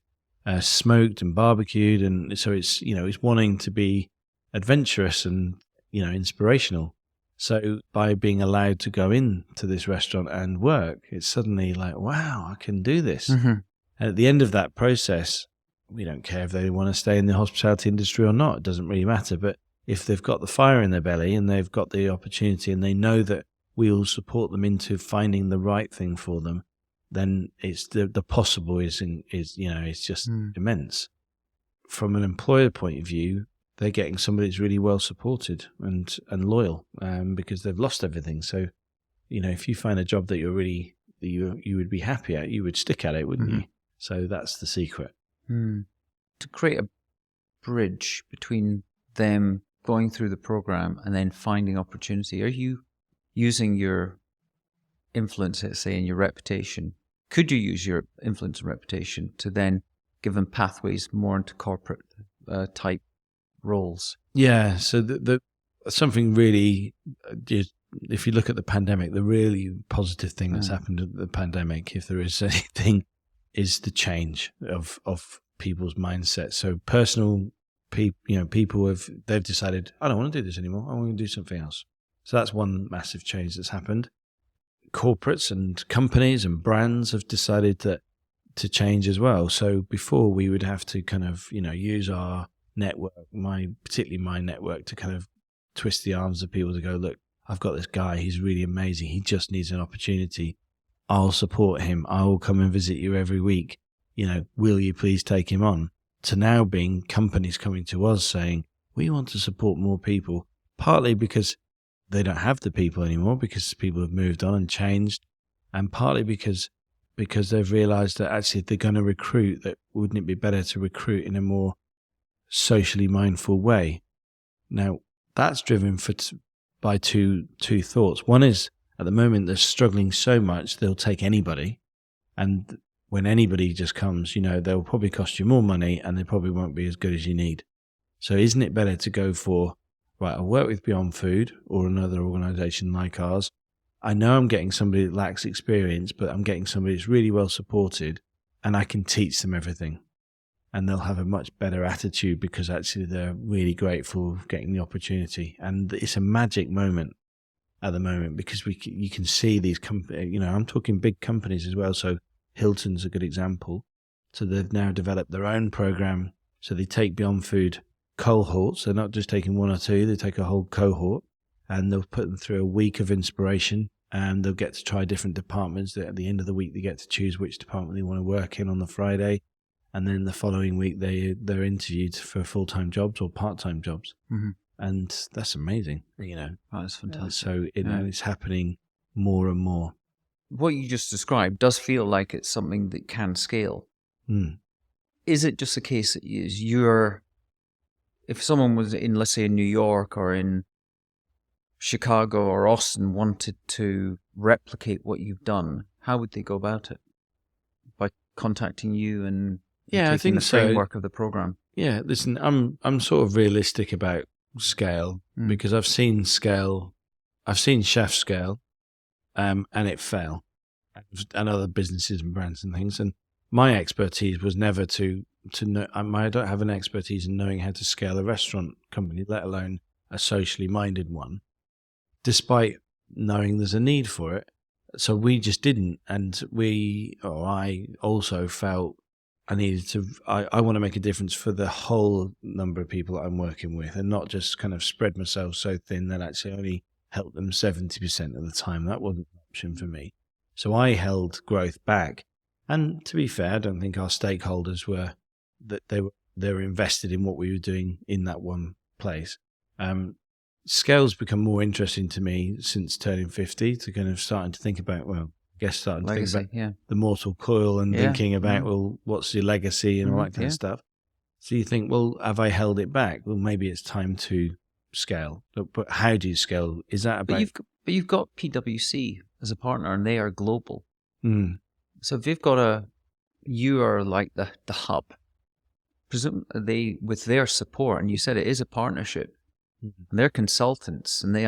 smoked and barbecued, and so it's it's wanting to be adventurous and inspirational. So by being allowed to go into this restaurant and work, it's suddenly like, wow, I can do this. And at the end of that process, we don't care if they want to stay in the hospitality industry or not. It doesn't really matter. But if they've got the fire in their belly and they've got the opportunity and they know that we will support them into finding the right thing for them, then it's the possible is just immense. From an employer point of view, they're getting somebody that's really well supported and loyal, because they've lost everything. So, if you find a job that you would be happy at, you would stick at it, wouldn't you? So that's the secret.
To create a bridge between them going through the program and then finding opportunity, are you using your influence, let's say, and your reputation? Could you use your influence and reputation to then give them pathways more into corporate type roles? Yeah,
so the something really, if you look at the pandemic, the really positive thing that's happened at the pandemic, if there is anything, is the change of people's mindset. So personal people they've decided, I don't want to do this anymore, I want to do something else. So that's one massive change that's happened. Corporates and companies and brands have decided to change as well. So before we would have to kind of use our network, particularly my network, to kind of twist the arms of people to go, look, I've got this guy, he's really amazing, he just needs an opportunity, I'll support him, I will come and visit you every week, will you please take him on? To now being companies coming to us saying, we want to support more people, partly because they don't have the people anymore, because people have moved on and changed, and partly because they've realized that actually if they're going to recruit, that wouldn't it be better to recruit in a more socially mindful way? Now, that's driven by two thoughts. One is, at the moment, they're struggling so much, they'll take anybody. And when anybody just comes, they'll probably cost you more money and they probably won't be as good as you need. So isn't it better to go for, right, I'll work with Beyond Food or another organization like ours. I know I'm getting somebody that lacks experience, but I'm getting somebody that's really well supported, and I can teach them everything. And they'll have a much better attitude because actually they're really grateful for getting the opportunity. And it's a magic moment at the moment because you can see these companies, I'm talking big companies as well. So Hilton's a good example. So they've now developed their own program. So they take Beyond Food cohorts. They're not just taking one or two, they take a whole cohort and they'll put them through a week of inspiration, and they'll get to try different departments. At the end of the week, they get to choose which department they want to work in on the Friday. And then the following week, they're interviewed for full-time jobs or part-time jobs. And that's amazing,
That's fantastic.
So it's happening more and more.
What you just described does feel like it's something that can scale. Is it just a case that if someone was in, let's say, in New York or in Chicago or Austin wanted to replicate what you've done, how would they go about it? By contacting you and
I think
the framework of the program?
Yeah, listen, I'm sort of realistic about scale because I've seen chef scale, and it fell, and other businesses and brands and things. And my expertise was never to know. I don't have an expertise in knowing how to scale a restaurant company, let alone a socially minded one, despite knowing there's a need for it. So we just didn't, and I also felt I needed to. I want to make a difference for the whole number of people that I'm working with, and not just kind of spread myself so thin that actually only help them 70% of the time. That wasn't an option for me. So I held growth back. And to be fair, I don't think our stakeholders were they were invested in what we were doing in that one place. Scale's become more interesting to me since turning 50, to kind of starting to think about, starting to think about the mortal coil and thinking about, what's your legacy and all that kind of stuff. So you think, have I held it back? Well, maybe it's time to scale. But how do you scale? Is that about?
But you've got PwC as a partner, and they are global.
Mm,
So if you are like the hub. Presumably with their support, and you said it is a partnership. And they're consultants, and they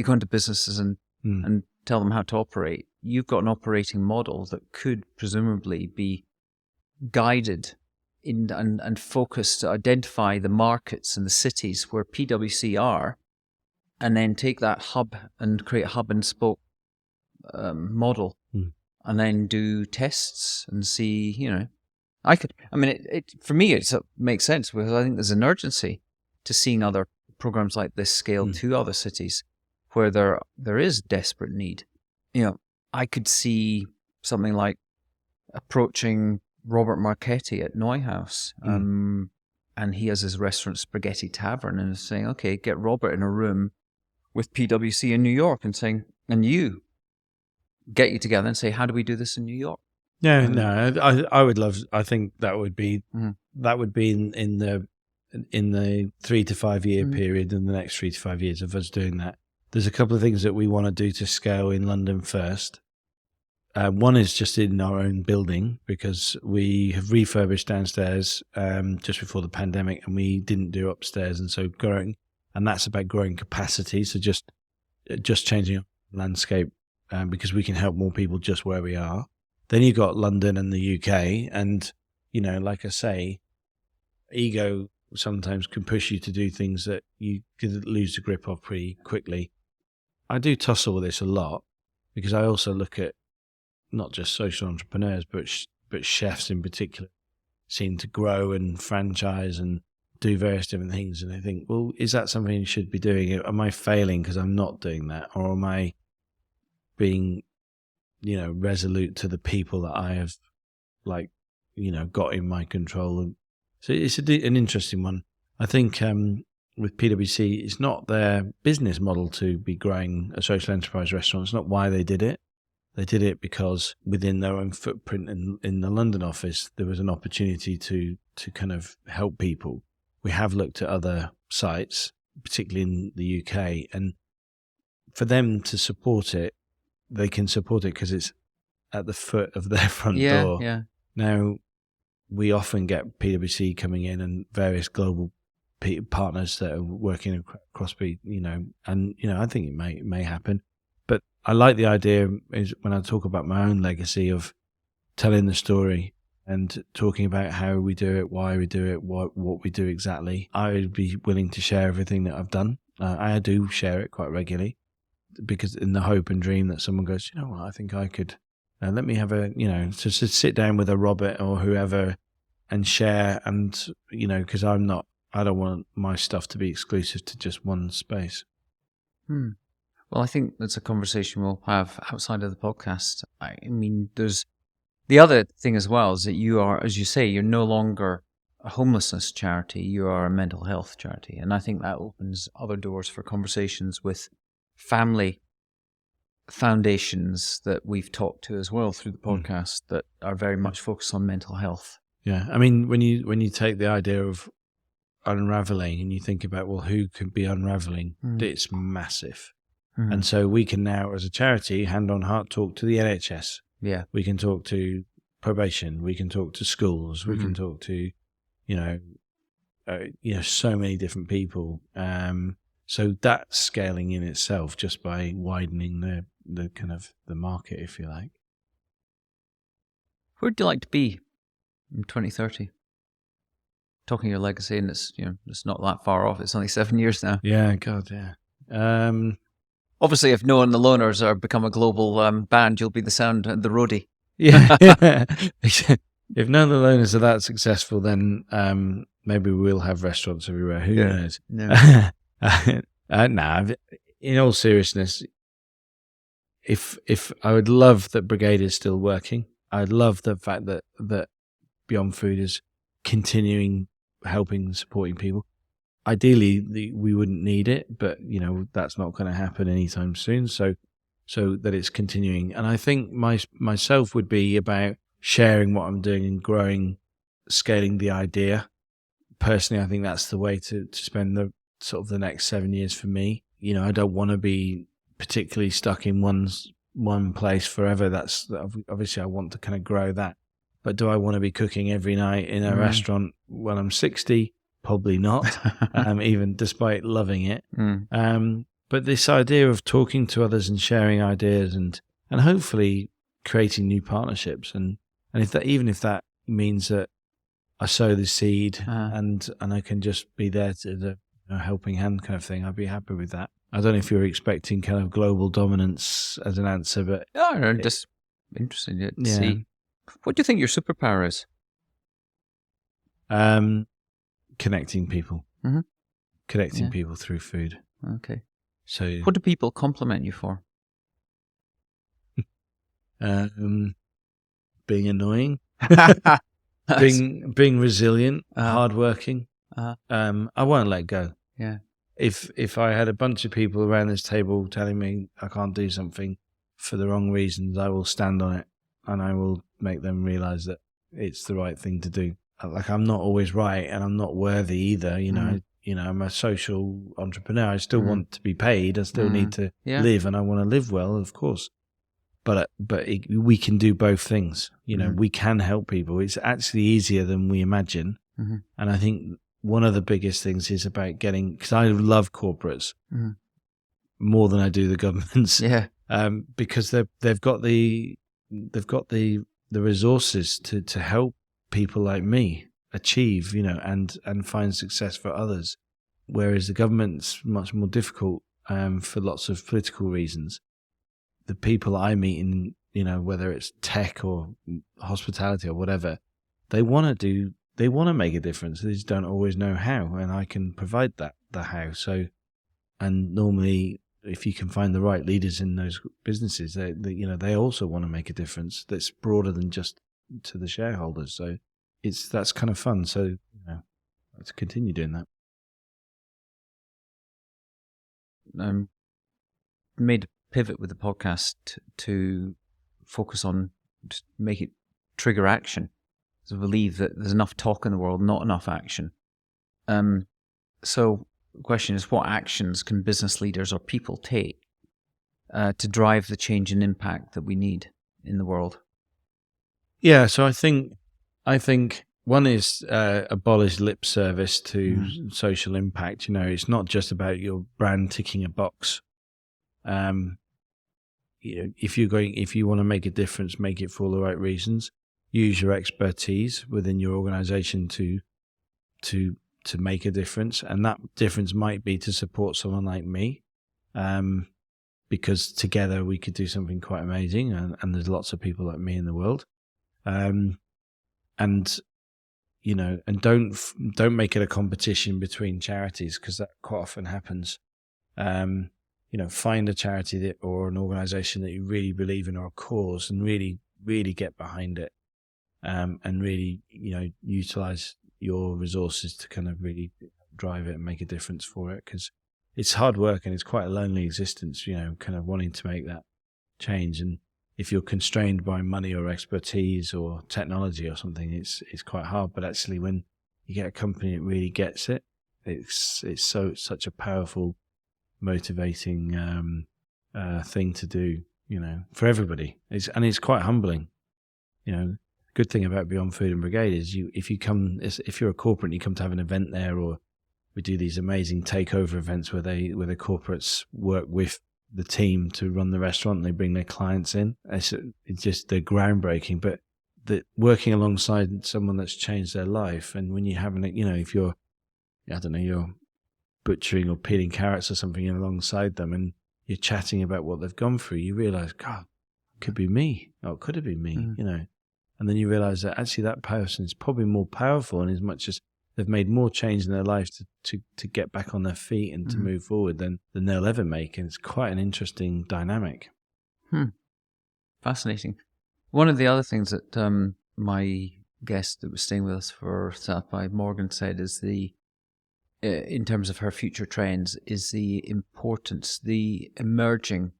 go into businesses and tell them how to operate. You've got an operating model that could presumably be guided and focused to identify the markets and the cities where PwC are, and then take that hub and create a hub and spoke model, and then do tests and see. For me, it makes sense because I think there's an urgency to seeing other programs like this scale to other cities where there is desperate need. I could see something like approaching Robert Marchetti at Neuhaus, and he has his restaurant Spaghetti Tavern, and saying, okay, get Robert in a room with PwC in New York and saying, and you get you together and say, how do we do this in New York?
I would love. I think that would be in the 3 to 5 year period, in the next 3 to 5 years of us doing that. There's a couple of things that we want to do to scale in London first. One is just in our own building, because we have refurbished downstairs just before the pandemic, and we didn't do upstairs, and so growing, and that's about growing capacity. So just changing our landscape because we can help more people just where we are. Then you've got London and the UK, and like I say, ego sometimes can push you to do things that you could lose the grip of pretty quickly. I do tussle with this a lot because I also look at not just social entrepreneurs, but chefs in particular seem to grow and franchise and do various different things. And I think, well, is that something you should be doing? Am I failing because I'm not doing that? Or am I being, resolute to the people that I have, got in my control? And so it's an interesting one. I think with PwC, it's not their business model to be growing a social enterprise restaurant. It's not why they did it. They did it because within their own footprint in the London office, there was an opportunity to kind of help people. We have looked at other sites, particularly in the UK, and for them to support it, they can support it because it's at the foot of their front door.
Yeah.
Now, we often get PwC coming in and various global partners that are working across, and I think it may happen. But I like the idea is when I talk about my own legacy of telling the story and talking about how we do it, why we do it, what we do exactly. I would be willing to share everything that I've done. I do share it quite regularly, because in the hope and dream that someone goes, you know what, I think I could, let me have to sit down with a Robert or whoever and share, and, because I don't want my stuff to be exclusive to just one space.
Well, I think that's a conversation we'll have outside of the podcast. I mean, there's the other thing as well is that you are, as you say, you're no longer a homelessness charity, you are a mental health charity. And I think that opens other doors for conversations with family foundations that we've talked to as well through the podcast that are very much focused on mental health.
Yeah. I mean, when you take the idea of unraveling and you think about, well, who could be unraveling, it's massive. And so we can now, as a charity, hand on heart, talk to the NHS.
Yeah.
We can talk to probation. We can talk to schools. We can talk to, so many different people. So that's scaling in itself just by widening the kind of the market, if you like.
Where'd you like to be in 2030? Talking your legacy, and it's not that far off. It's only 7 years now.
Yeah, God, yeah.
Obviously, if No and the Loners are become a global band, you'll be the sound and the roadie.
Yeah. If none of the Loners are that successful, then maybe we'll have restaurants everywhere. Who knows?
No.
In all seriousness, if I would love that Brigade is still working. I'd love the fact that Beyond Food is continuing helping, supporting people. Ideally, we wouldn't need it, but that's not going to happen anytime soon. So that it's continuing, and I think myself would be about sharing what I'm doing and growing, scaling the idea. Personally, I think that's the way to spend sort of the next 7 years for me. I don't want to be particularly stuck in one place forever. That's obviously I want to kind of grow that. But do I want to be cooking every night in a restaurant when I'm 60? Probably not, even despite loving it. But this idea of talking to others and sharing ideas and hopefully creating new partnerships, and if that means that I sow the seed and I can just be there to the helping hand kind of thing, I'd be happy with that. I don't know if you're expecting kind of global dominance as an answer, but
I'm just interested to see. What do you think your superpower is?
Connecting people. Connecting people through food.
Okay.
So
what do people compliment you for?
Being annoying, being resilient, hardworking. I won't let go.
Yeah.
If I had a bunch of people around this table telling me I can't do something for the wrong reasons, I will stand on it and I will make them realize that it's the right thing to do. Like, I'm not always right and I'm not worthy either. I'm a social entrepreneur. I still want to be paid. I still need to live, and I want to live well, of course. But we can do both things. We can help people. It's actually easier than we imagine. And I think one of the biggest things is about because I love corporates more than I do the governments.
Yeah.
Because they've got the resources to help people like me achieve, and find success for others. Whereas the government's much more difficult for lots of political reasons. The people I meet in, whether it's tech or hospitality or whatever, they want to make a difference. They just don't always know how, and I can provide the how. So, and normally, if you can find the right leaders in those businesses, they also want to make a difference that's broader than just to the shareholders. So that's kind of fun. So, let's continue doing that.
Made a pivot with the podcast to focus on just make it trigger action. So I believe that there's enough talk in the world, not enough action. So the question is, what actions can business leaders or people take to drive the change and impact that we need in the world?
Yeah, so I think one is abolish lip service to social impact. It's not just about your brand ticking a box. If you want to make a difference, make it for all the right reasons. Use your expertise within your organization to make a difference, and that difference might be to support someone like me, because together we could do something quite amazing, and there's lots of people like me in the world. And don't make it a competition between charities, because that quite often happens. Find a charity or an organization that you really believe in, or a cause, and really, really get behind it, and really, utilize your resources to kind of really drive it and make a difference for it, because it's hard work and it's quite a lonely existence, kind of wanting to make that change. And if you're constrained by money or expertise or technology or something, it's quite hard. But actually, when you get a company that really gets it, it's such a powerful, motivating thing to do, for everybody. It's quite humbling. Good thing about Beyond Food and Brigade is if you're a corporate and you come to have an event there, or we do these amazing takeover events where the corporates work with the team to run the restaurant and they bring their clients in. It's they're groundbreaking, but working alongside someone that's changed their life, and when you have if you're, you're butchering or peeling carrots or something alongside them and you're chatting about what they've gone through, you realize, God, it could be me. Oh, it could have been me, And then you realize that actually that person is probably more powerful, in as much as they've made more change in their life to get back on their feet and to move forward than they'll ever make. And it's quite an interesting dynamic.
Fascinating. One of the other things that my guest that was staying with us for South by Morgan said is in terms of her future trends, is the emerging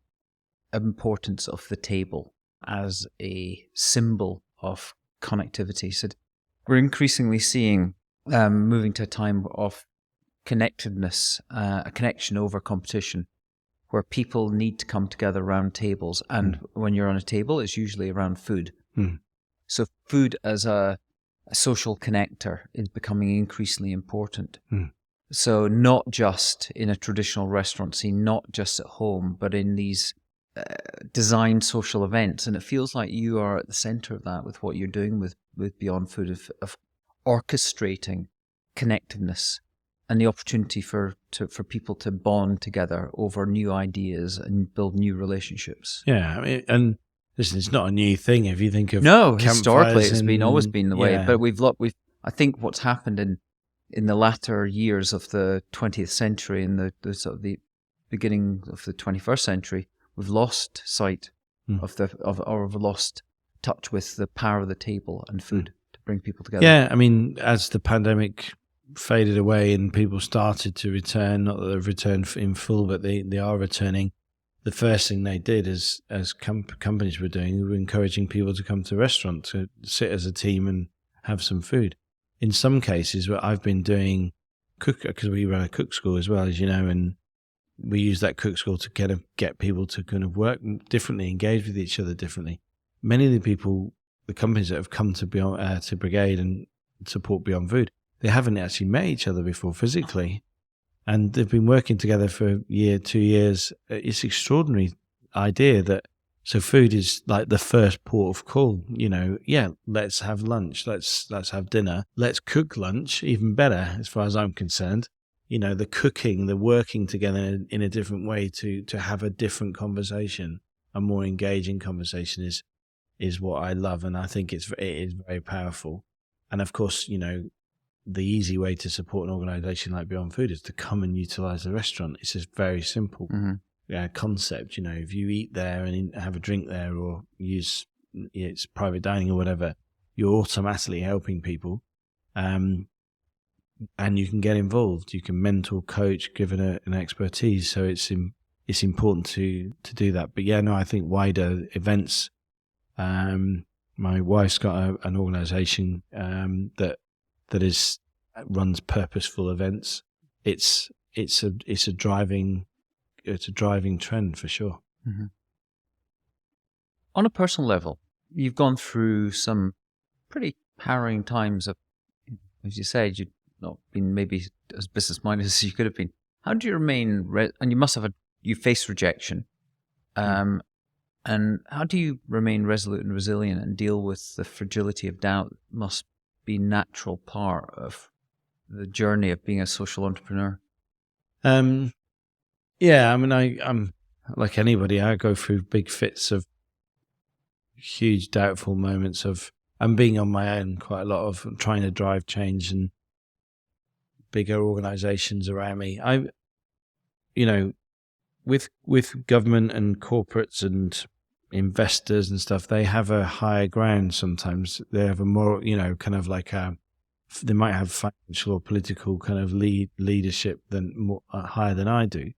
importance of the table as a symbol of connectivity. So we're increasingly seeing moving to a time of connectedness, a connection over competition, where people need to come together around tables. And when you're on a table, it's usually around food. So food as a social connector is becoming increasingly important. So not just in a traditional restaurant scene, not just at home, but in these designed social events. And it feels like you are at the center of that with what you're doing with Beyond Food, of orchestrating connectedness and the opportunity for people to bond together over new ideas and build new relationships.
Yeah, I mean, and listen, it's not a new thing. If you think of
historically it's always been the way.
Yeah.
But I think what's happened in the latter years of the 20th century and the sort of the beginning of the 21st century, we've lost sight or we've lost touch with the power of the table and food to bring people together.
Yeah, I mean, as the pandemic faded away and people started to return, not that they've returned in full, but they are returning. The first thing they did as companies were doing, were encouraging people to come to a restaurant to sit as a team and have some food. In some cases, what I've been doing, because we run a cook school as well, as you know, and we use that cook school to kind of get people to kind of work differently, engage with each other differently. Many of the companies that have come to Brigade and support Beyond Food, they haven't actually met each other before physically. And they've been working together for a year, 2 years. It's an extraordinary idea that, so food is like the first port of call, let's have lunch, let's have dinner, let's cook lunch, even better as far as I'm concerned. The cooking, the working together in a different way to have a different conversation, a more engaging conversation is what I love. And I think it is very powerful. And of course, the easy way to support an organization like Beyond Food is to come and utilize the restaurant. It's just very simple concept. If you eat there and have a drink there or use it's private dining or whatever, you're automatically helping people. And you can get involved. You can mentor, coach, give an expertise. So it's important to do that. But yeah, no, I think wider events. My wife's got an organization that runs purposeful events. It's a driving trend for sure.
On a personal level, you've gone through some pretty harrowing times of, as you said, you've not been maybe as business minded as you could have been. How do you remain and you must have you faced rejection, and how do you remain resolute and resilient and deal with the fragility of doubt? Must be natural part of the journey of being a social entrepreneur.
Yeah, I mean, I'm like anybody. I go through big fits of huge doubtful moments of I'm being on my own quite a lot of trying to drive change and bigger organizations around me. With government and corporates and investors and stuff, they have a higher ground sometimes. They have a more, kind of like they might have financial or political kind of leadership higher than I do.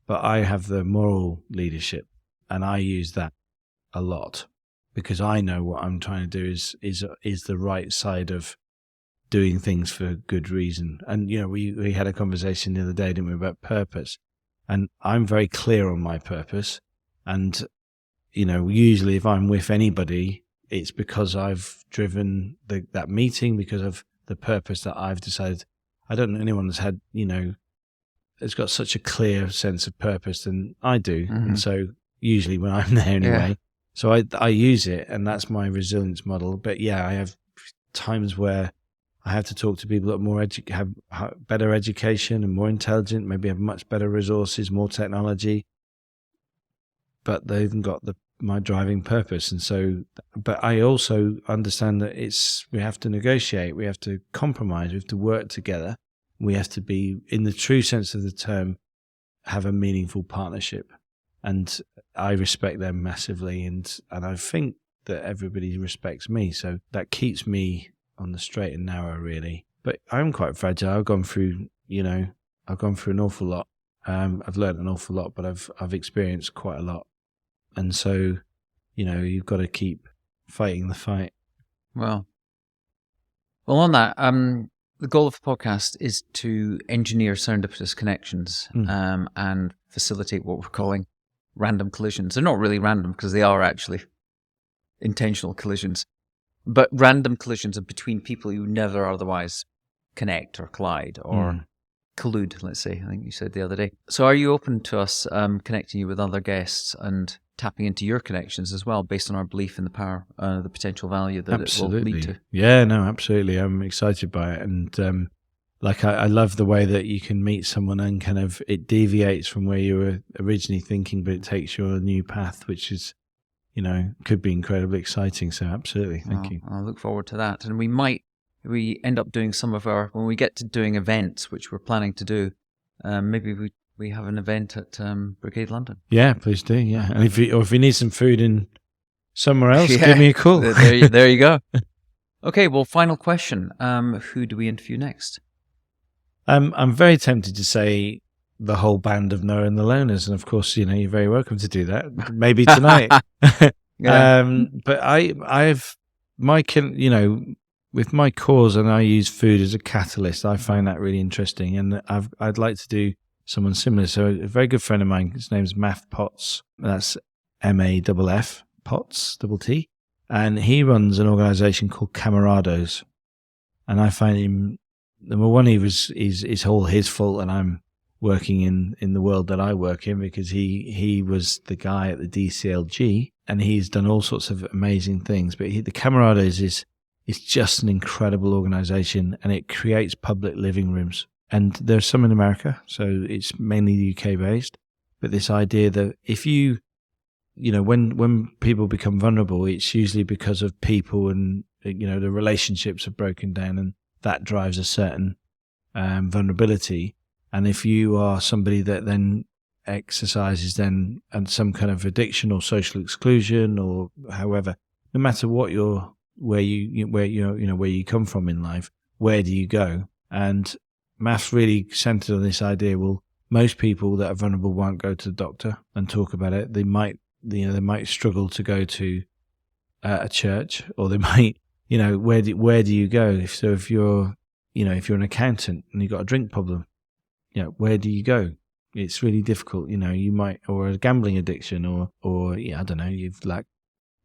But I have the moral leadership, and I use that a lot because I know what I'm trying to do is the right side of doing things for good reason. And, we had a conversation the other day, didn't we, about purpose. And I'm very clear on my purpose. And, usually if I'm with anybody, it's because I've driven that meeting because of the purpose that I've decided. I don't know anyone that's had, has got such a clear sense of purpose than I do. And so usually when I'm there anyway, so I use it, and that's my resilience model. But yeah, I have times where I have to talk to people that more have better education and more intelligent, maybe have much better resources, more technology, but they haven't got my driving purpose. And so, but I also understand that we have to negotiate, we have to compromise, we have to work together. We have to be, in the true sense of the term, have a meaningful partnership. And I respect them massively. And I think that everybody respects me. So that keeps me on the straight and narrow, really. But I'm quite fragile. I've gone through an awful lot. I've learned an awful lot, but I've experienced quite a lot. And so, you've got to keep fighting the fight.
Well, on that, the goal of the podcast is to engineer serendipitous connections and facilitate what we're calling random collisions. They're not really random because they are actually intentional collisions, but random collisions are between people who never otherwise connect or collide or collude, let's say, I think you said the other day. So are you open to us connecting you with other guests and tapping into your connections as well, based on our belief in the power, the potential value that it will lead to?
Yeah, no, absolutely. I'm excited by it. And I love the way that you can meet someone and kind of it deviates from where you were originally thinking, but it takes you on a new path, which is, could be incredibly exciting. So absolutely. Thank you.
I look forward to that. And we end up doing some of when we get to doing events, which we're planning to do, maybe we have an event at Brigade London.
Yeah, please do. Yeah, and if you need some food in somewhere else, give me a call.
There you go. Okay, well, final question. Who do we interview next?
I'm very tempted to say the whole band of Noah and the Loners, and of course, you're very welcome to do that. Maybe tonight. But I've with my cause, and I use food as a catalyst. I find that really interesting, and I'd like to do someone similar. So a very good friend of mine, his name's Maff Potts. That's MAFF Potts, double T, and he runs an organisation called Camarados, and I find him. Number one, it's all his fault, and I'm working in the world that I work in, because he was the guy at the DCLG, and he's done all sorts of amazing things. But the Camarados is just an incredible organisation, and it creates public living rooms. And there's some in America, so it's mainly UK based. But this idea that if when people become vulnerable, it's usually because of people, and the relationships have broken down, and that drives a certain vulnerability. And if you are somebody that then exercises and some kind of addiction or social exclusion or however, no matter what where you come from in life, where do you go? And Math's really centered on this idea. Well, most people that are vulnerable won't go to the doctor and talk about it. They might struggle to go to a church, or they might. Where do you go? If you're an accountant and you've got a drink problem, where do you go? It's really difficult. You might, or a gambling addiction, or I don't know.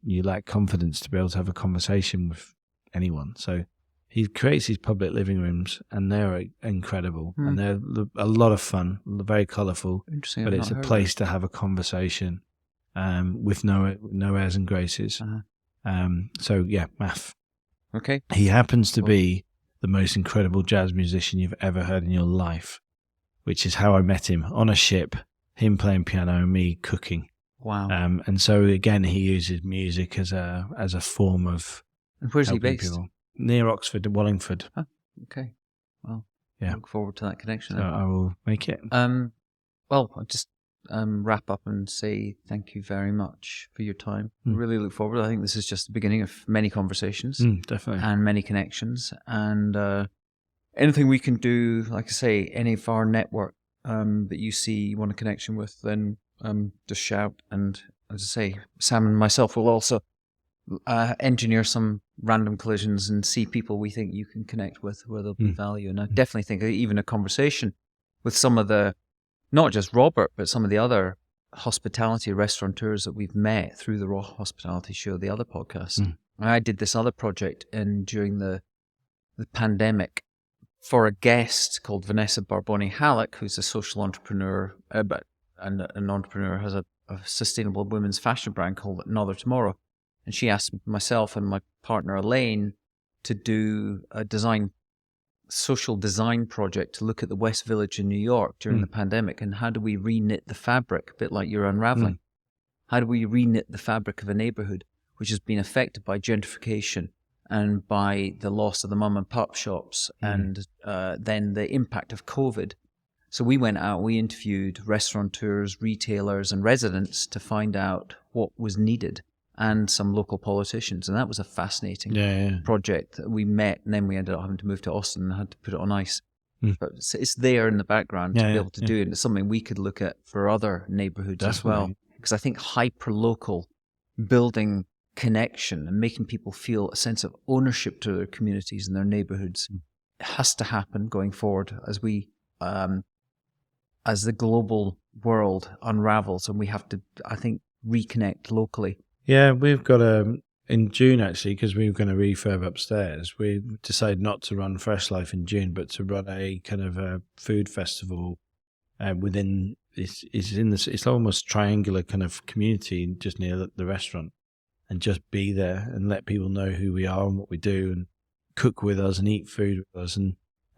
You lack confidence to be able to have a conversation with anyone. So he creates these public living rooms, and they're incredible, and they're a lot of fun, very colourful.
Interesting,
but it's a place to have a conversation with no airs and graces. So yeah, Math.
Okay.
He happens to be the most incredible jazz musician you've ever heard in your life, which is how I met him, on a ship, him playing piano and me cooking.
Wow.
And so again, he uses music as a form of.
And where's he based?
People. Near Oxford, Wallingford.
Oh, okay. Well,
yeah.
I look forward to that connection.
So I will make it.
Well, I'll just wrap up and say thank you very much for your time. Really look forward. I think this is just the beginning of many conversations.
Definitely.
And many connections. And anything we can do, like I say, any of our network that you see you want a connection with, then just shout. And as I say, Sam and myself will also engineer some random collisions and see people we think you can connect with where there'll be value. And I definitely think even a conversation with some of the, not just Robert, but some of the other hospitality restaurateurs that we've met through the Raw Hospitality Show, the other podcast. I did this other project during the pandemic for a guest called Vanessa Barboni-Halleck, who's a social entrepreneur, and an entrepreneur, has a sustainable women's fashion brand called Another Tomorrow. And she asked myself and my partner Elaine to do a social design project to look at the West Village in New York during the pandemic, and how do we reknit the fabric, a bit like you're unraveling. How do we reknit the fabric of a neighborhood which has been affected by gentrification and by the loss of the mum and pop shops and then the impact of COVID? So we went out, we interviewed restaurateurs, retailers and residents to find out what was needed, and some local politicians. And that was a fascinating project that we met, and then we ended up having to move to Austin and had to put it on ice. But it's there in the background to be able to do it. And it's something we could look at for other neighborhoods as well. Because I think hyper-local, building connection and making people feel a sense of ownership to their communities and their neighborhoods has to happen going forward as we, as the global world unravels, and we have to, I think, reconnect locally.
Yeah, we've got in June, actually, because we were going to refurb upstairs, we decided not to run Freshlife in June, but to run a kind of a food festival within, it's almost triangular kind of community just near the restaurant, and just be there and let people know who we are and what we do, and cook with us and eat food with us, and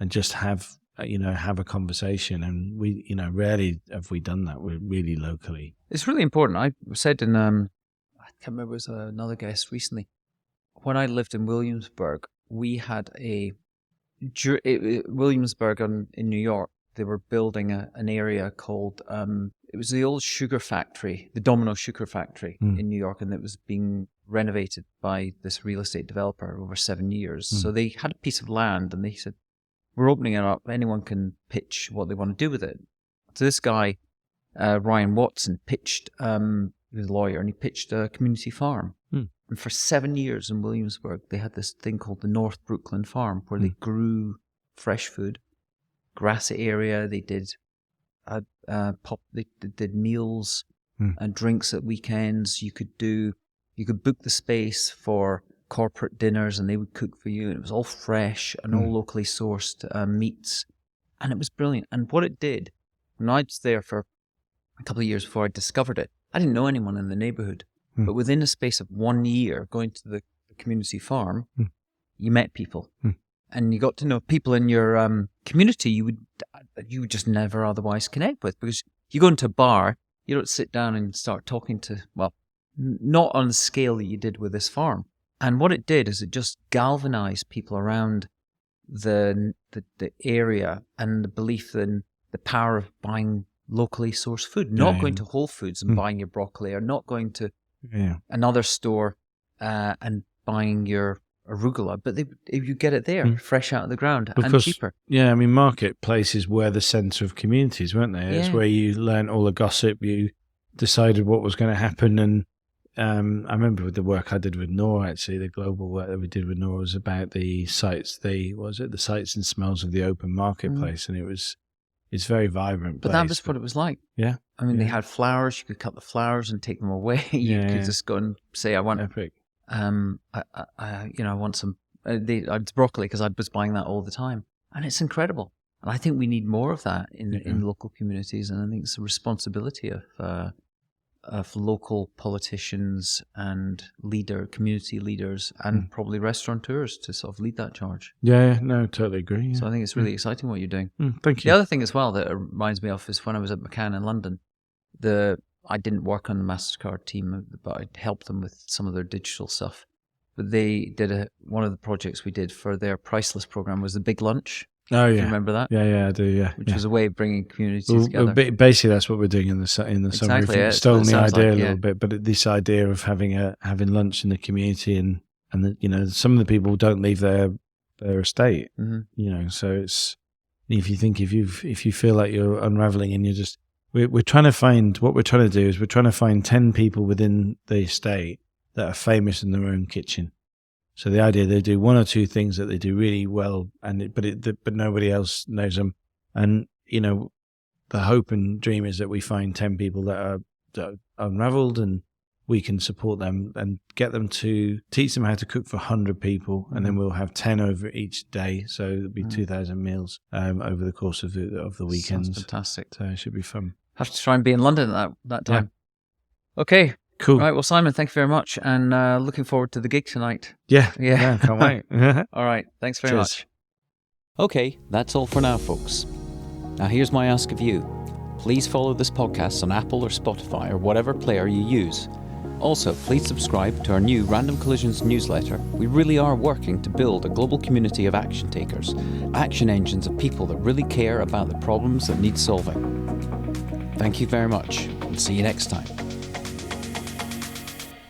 just have a conversation. And we, rarely have we done that. We're really locally.
It's really important. I said in, I can't remember, it was another guest recently, when I lived in Williamsburg, we had Williamsburg in New York, they were building an area called, it was the old sugar factory, the Domino Sugar Factory in New York, and it was being renovated by this real estate developer over 7 years. So they had a piece of land, and they said, we're opening it up, anyone can pitch what they want to do with it. So this guy, Ryan Watson, pitched, he was a lawyer, and he pitched a community farm. And for 7 years in Williamsburg, they had this thing called the North Brooklyn Farm, where they grew fresh food, grassy area. They did they did meals and drinks at weekends. You could book the space for corporate dinners, and they would cook for you. And it was all fresh and all locally sourced meats, and it was brilliant. And what it did, when I was there for a couple of years before I discovered it, I didn't know anyone in the neighborhood. But within the space of 1 year, going to the community farm, you met people, and you got to know people in your community you would just never otherwise connect with, because you go into a bar, you don't sit down and start talking to, well, not on the scale that you did with this farm. And what it did is it just galvanized people around the area, and the belief in the power of buying locally sourced food, not going to Whole Foods and buying your broccoli, or not going to another store and buying your arugula, but you get it there, fresh out of the ground, and cheaper.
Yeah, I mean, marketplaces were the centre of communities, weren't they? It's where you learned all the gossip, you decided what was going to happen. And I remember with the work I did with Nora, actually, the global work that we did with Nora was about the sights, the sights and smells of the open marketplace, and it's very vibrant place.
But that was what it was like.
Yeah.
I mean, they had flowers. You could cut the flowers and take them away. You could just go and say, I want,
epic.
I want some, it's broccoli, because I was buying that all the time. And it's incredible. And I think we need more of that in local communities. And I think it's a responsibility of local politicians and community leaders, and probably restaurateurs to sort of lead that charge.
Yeah, no, totally agree. Yeah.
So I think it's really exciting what you're doing.
Thank you.
The other thing as well that it reminds me of is when I was at McCann in London, I didn't work on the MasterCard team, but I helped them with some of their digital stuff. But they did one of the projects we did for their priceless program was the Big Lunch.
Oh, yeah.
Do you remember that?
Yeah, I do, yeah.
Which was a way of bringing communities together.
Basically, that's what we're doing in the summer.
Exactly,
We've stolen the idea a little bit, but this idea of having lunch in the community, and some of the people don't leave their estate, so it's, if you feel like you're unraveling and you're just, we're trying to find, what we're trying to do is we're trying to find 10 people within the estate that are famous in their own kitchen. So the idea, they do one or two things that they do really well, but nobody else knows them. And the hope and dream is that we find 10 people that are unraveled, and we can support them and get them to teach them how to cook for 100 people, and then we'll have 10 over each day. So it'll be 2,000 meals over the course of the weekends.
Sounds fantastic.
So it should be fun.
Have to try and be in London at that time. Yeah. Okay.
Cool.
Right, well, Simon, thank you very much, and looking forward to the gig tonight.
Yeah, can't wait.
All right, thanks very much. Okay, that's all for now, folks. Now, here's my ask of you. Please follow this podcast on Apple or Spotify or whatever player you use. Also, please subscribe to our new Random Collisions newsletter. We really are working to build a global community of action takers, action engines of people that really care about the problems that need solving. Thank you very much, and see you next time.